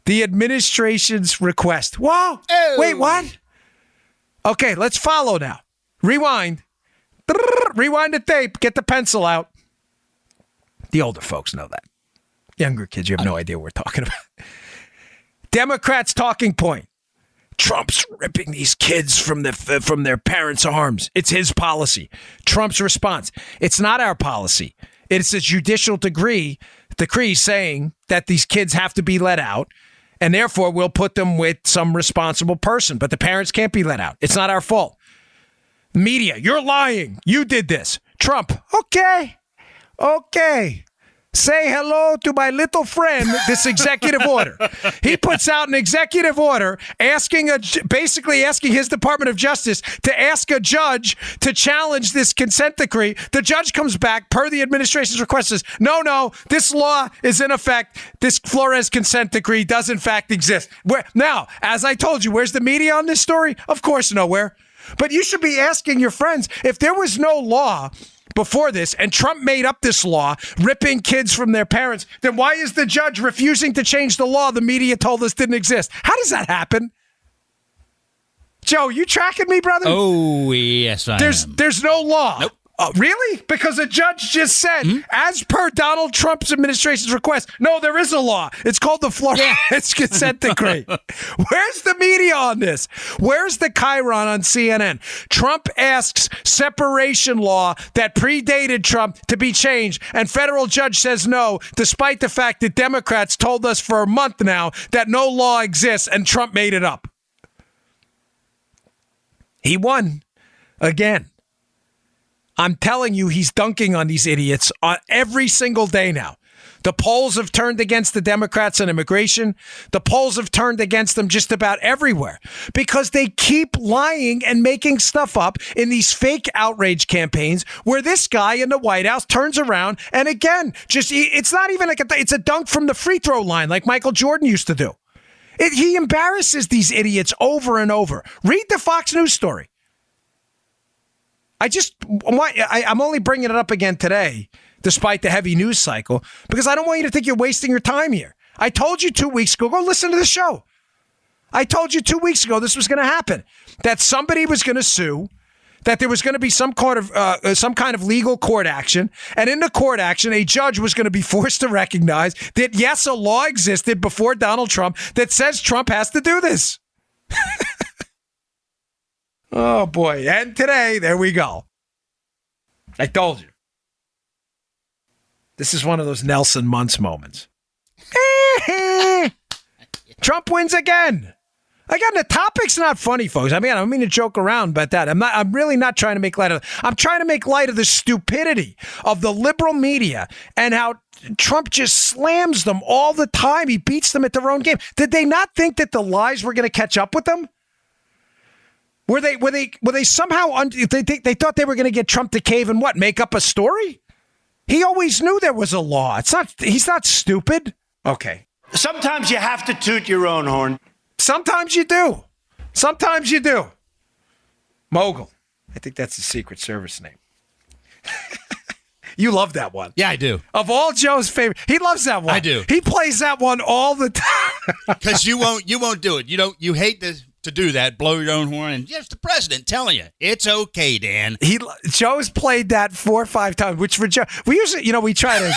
the administration's request. Whoa. Oh. Wait, what? Okay, let's follow now. Rewind. Rewind the tape. Get the pencil out. The older folks know that. Younger kids, you have no idea what we're talking about. Democrats' talking point. Trump's ripping these kids from their parents' arms. It's his policy. Trump's response. It's not our policy. It's a judicial decree saying that these kids have to be let out, and therefore we'll put them with some responsible person. But the parents can't be let out. It's not our fault. Media, you're lying. You did this. Trump, okay. Say hello to my little friend, this executive order. He puts out an executive order basically asking his Department of Justice to ask a judge to challenge this consent decree. The judge comes back per the administration's request, says, no, this law is in effect. This Flores consent decree does in fact exist. Now, as I told you, where's the media on this story? Of course, nowhere. But you should be asking your friends, if there was no law before this, and Trump made up this law, ripping kids from their parents, then why is the judge refusing to change the law the media told us didn't exist? How does that happen? Joe, you tracking me, brother? Oh, yes, I am. There's no law. Nope. Really? Because a judge just said, as per Donald Trump's administration's request, no, there is a law. It's called the Flores consent decree. Where's the media on this? Where's the chyron on CNN? Trump asks separation law that predated Trump to be changed, and federal judge says no, despite the fact that Democrats told us for a month now that no law exists, and Trump made it up. He won again. I'm telling you, he's dunking on these idiots on every single day now. The polls have turned against the Democrats on immigration. The polls have turned against them just about everywhere because they keep lying and making stuff up in these fake outrage campaigns where this guy in the White House turns around and again, it's not even like it's a dunk from the free throw line like Michael Jordan used to do. He embarrasses these idiots over and over. Read the Fox News story. I'm only bringing it up again today, despite the heavy news cycle, because I don't want you to think you're wasting your time here. I told you 2 weeks ago, go listen to the show. I told you 2 weeks ago this was going to happen, that somebody was going to sue, that there was going to be some kind of legal court action, and in the court action, a judge was going to be forced to recognize that, yes, a law existed before Donald Trump that says Trump has to do this. Oh, boy. And today, there we go. I told you. This is one of those Nelson Muntz moments. Trump wins again. Again, the topic's not funny, folks. I mean, I don't mean to joke around about that. I'm really not trying to make light of it. I'm trying to make light of the stupidity of the liberal media and how Trump just slams them all the time. He beats them at their own game. Did they not think that the lies were going to catch up with them? Were they somehow they thought they were going to get Trump to cave and make up a story? He always knew there was a law. He's not stupid. Okay. Sometimes you have to toot your own horn. Sometimes you do. Sometimes you do. Mogul. I think that's the Secret Service name. You love that one. Yeah, I do. Of all Joe's favorite, he loves that one. I do. He plays that one all the time. Because you won't do it. You hate to do that, blow your own horn, and just the president telling you it's okay, Dan. Joe's played that 4 or 5 times, which for Joe, we usually, we try to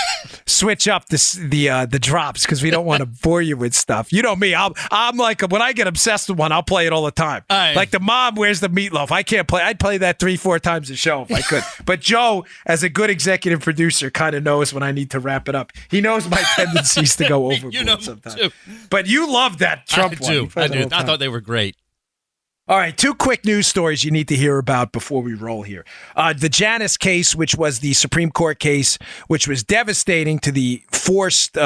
switch up the drops because we don't want to bore you with stuff. You know me, I'm like, when I get obsessed with one, I'll play it all the time. Like the mom, where's the meatloaf? I can't play. I'd play that 3-4 times a show if I could. But Joe, as a good executive producer, kind of knows when I need to wrap it up. He knows my tendencies to go overboard sometimes. Too. But you love that Trump one. I do. I thought they were great. All right, 2 quick news stories you need to hear about before we roll here. The Janus case, which was the Supreme Court case, which was devastating to the forced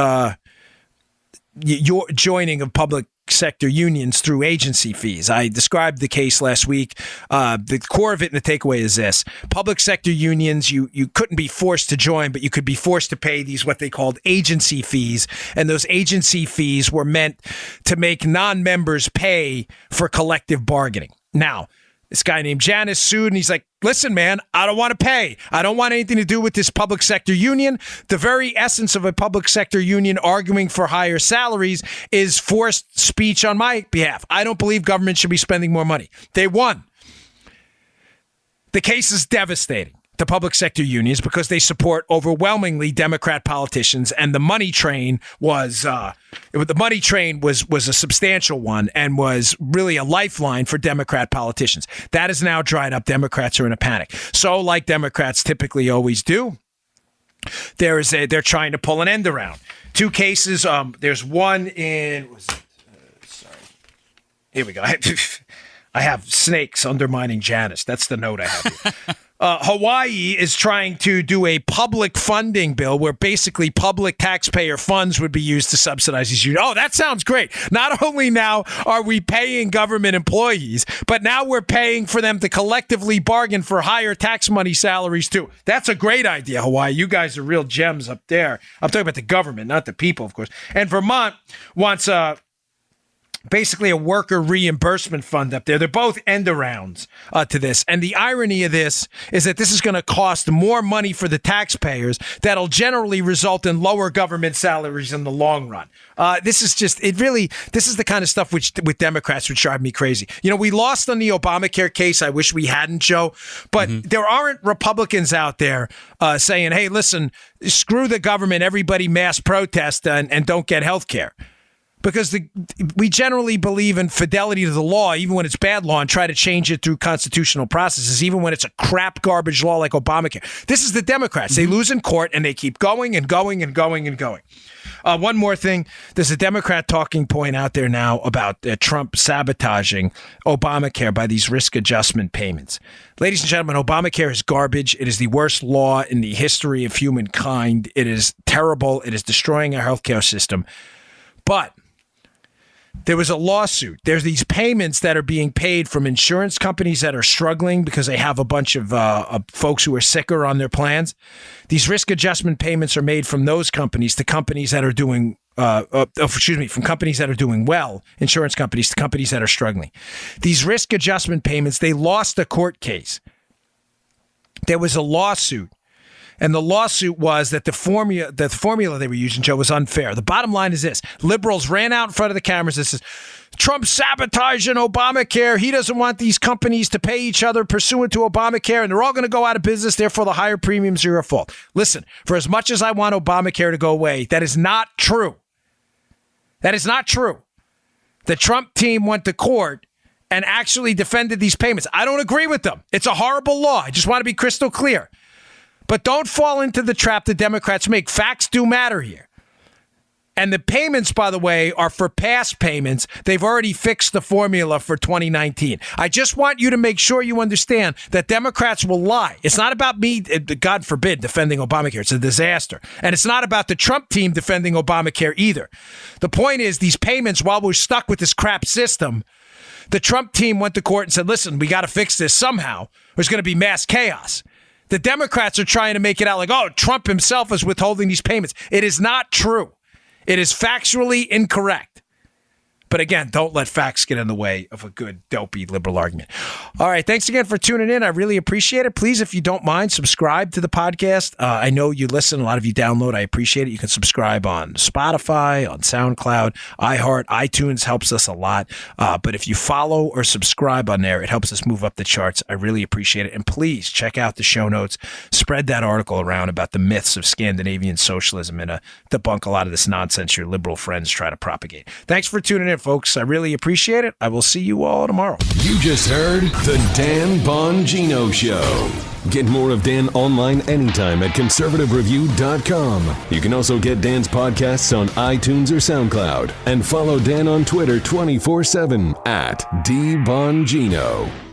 joining of public sector unions through agency fees. I described the case last week. The core of it and the takeaway is this. Public sector unions, you couldn't be forced to join, but you could be forced to pay these what they called agency fees. And those agency fees were meant to make non-members pay for collective bargaining. Now, this guy named Janus sued, and he's like, listen, man, I don't want to pay. I don't want anything to do with this public sector union. The very essence of a public sector union arguing for higher salaries is forced speech on my behalf. I don't believe government should be spending more money. They won. The case is devastating to public sector unions because they support overwhelmingly Democrat politicians, and the money train was a substantial one and was really a lifeline for Democrat politicians. That is now dried up. Democrats are in a panic. So, like Democrats typically always do, they're trying to pull an end around. 2 cases. There's one in. Sorry. Here we go. I have snakes undermining Janus. That's the note I have here. Hawaii is trying to do a public funding bill where basically public taxpayer funds would be used to subsidize these unions. Oh, that sounds great. Not only now are we paying government employees, but now we're paying for them to collectively bargain for higher tax money salaries too. That's a great idea, Hawaii. You guys are real gems up there. I'm talking about the government, not the people, of course. And Vermont wants basically a worker reimbursement fund up there. They're both end arounds to this. And the irony of this is that this is going to cost more money for the taxpayers that'll generally result in lower government salaries in the long run. This is the kind of stuff which with Democrats would drive me crazy. We lost on the Obamacare case. I wish we hadn't, Joe. But there aren't Republicans out there saying, hey, listen, screw the government, everybody mass protest and don't get health care. Because we generally believe in fidelity to the law, even when it's bad law, and try to change it through constitutional processes, even when it's a crap garbage law like Obamacare. This is the Democrats. They lose in court, and they keep going and going and going and going. One more thing. There's a Democrat talking point out there now about Trump sabotaging Obamacare by these risk adjustment payments. Ladies and gentlemen, Obamacare is garbage. It is the worst law in the history of humankind. It is terrible. It is destroying our healthcare system. But there was a lawsuit. There's these payments that are being paid from insurance companies that are struggling because they have a bunch of folks who are sicker on their plans. These risk adjustment payments are made from those companies to companies that are doing, from companies that are doing well, insurance companies to companies that are struggling. These risk adjustment payments, they lost a court case. There was a lawsuit. And the lawsuit was that the formula they were using, Joe, was unfair. The bottom line is this. Liberals ran out in front of the cameras and says, Trump sabotaging Obamacare. He doesn't want these companies to pay each other pursuant to Obamacare, and they're all going to go out of business. Therefore, the higher premiums are your fault. Listen, for as much as I want Obamacare to go away, that is not true. That is not true. The Trump team went to court and actually defended these payments. I don't agree with them. It's a horrible law. I just want to be crystal clear. But don't fall into the trap the Democrats make. Facts do matter here. And the payments, by the way, are for past payments. They've already fixed the formula for 2019. I just want you to make sure you understand that Democrats will lie. It's not about me, God forbid, defending Obamacare. It's a disaster. And it's not about the Trump team defending Obamacare either. The point is, these payments, while we're stuck with this crap system, the Trump team went to court and said, listen, we got to fix this somehow. There's going to be mass chaos. The Democrats are trying to make it out like, oh, Trump himself is withholding these payments. It is not true. It is factually incorrect. But again, don't let facts get in the way of a good, dopey liberal argument. All right. Thanks again for tuning in. I really appreciate it. Please, if you don't mind, subscribe to the podcast. I know you listen. A lot of you download. I appreciate it. You can subscribe on Spotify, on SoundCloud, iHeart, iTunes helps us a lot. But if you follow or subscribe on there, it helps us move up the charts. I really appreciate it. And please check out the show notes. Spread that article around about the myths of Scandinavian socialism and debunk a lot of this nonsense your liberal friends try to propagate. Thanks for tuning in, folks. I really appreciate it. I will see you all tomorrow. You just heard The Dan Bongino Show. Get more of Dan online anytime at conservativereview.com. You can also get Dan's podcasts on iTunes or SoundCloud. And follow Dan on Twitter 24/7 at DBongino.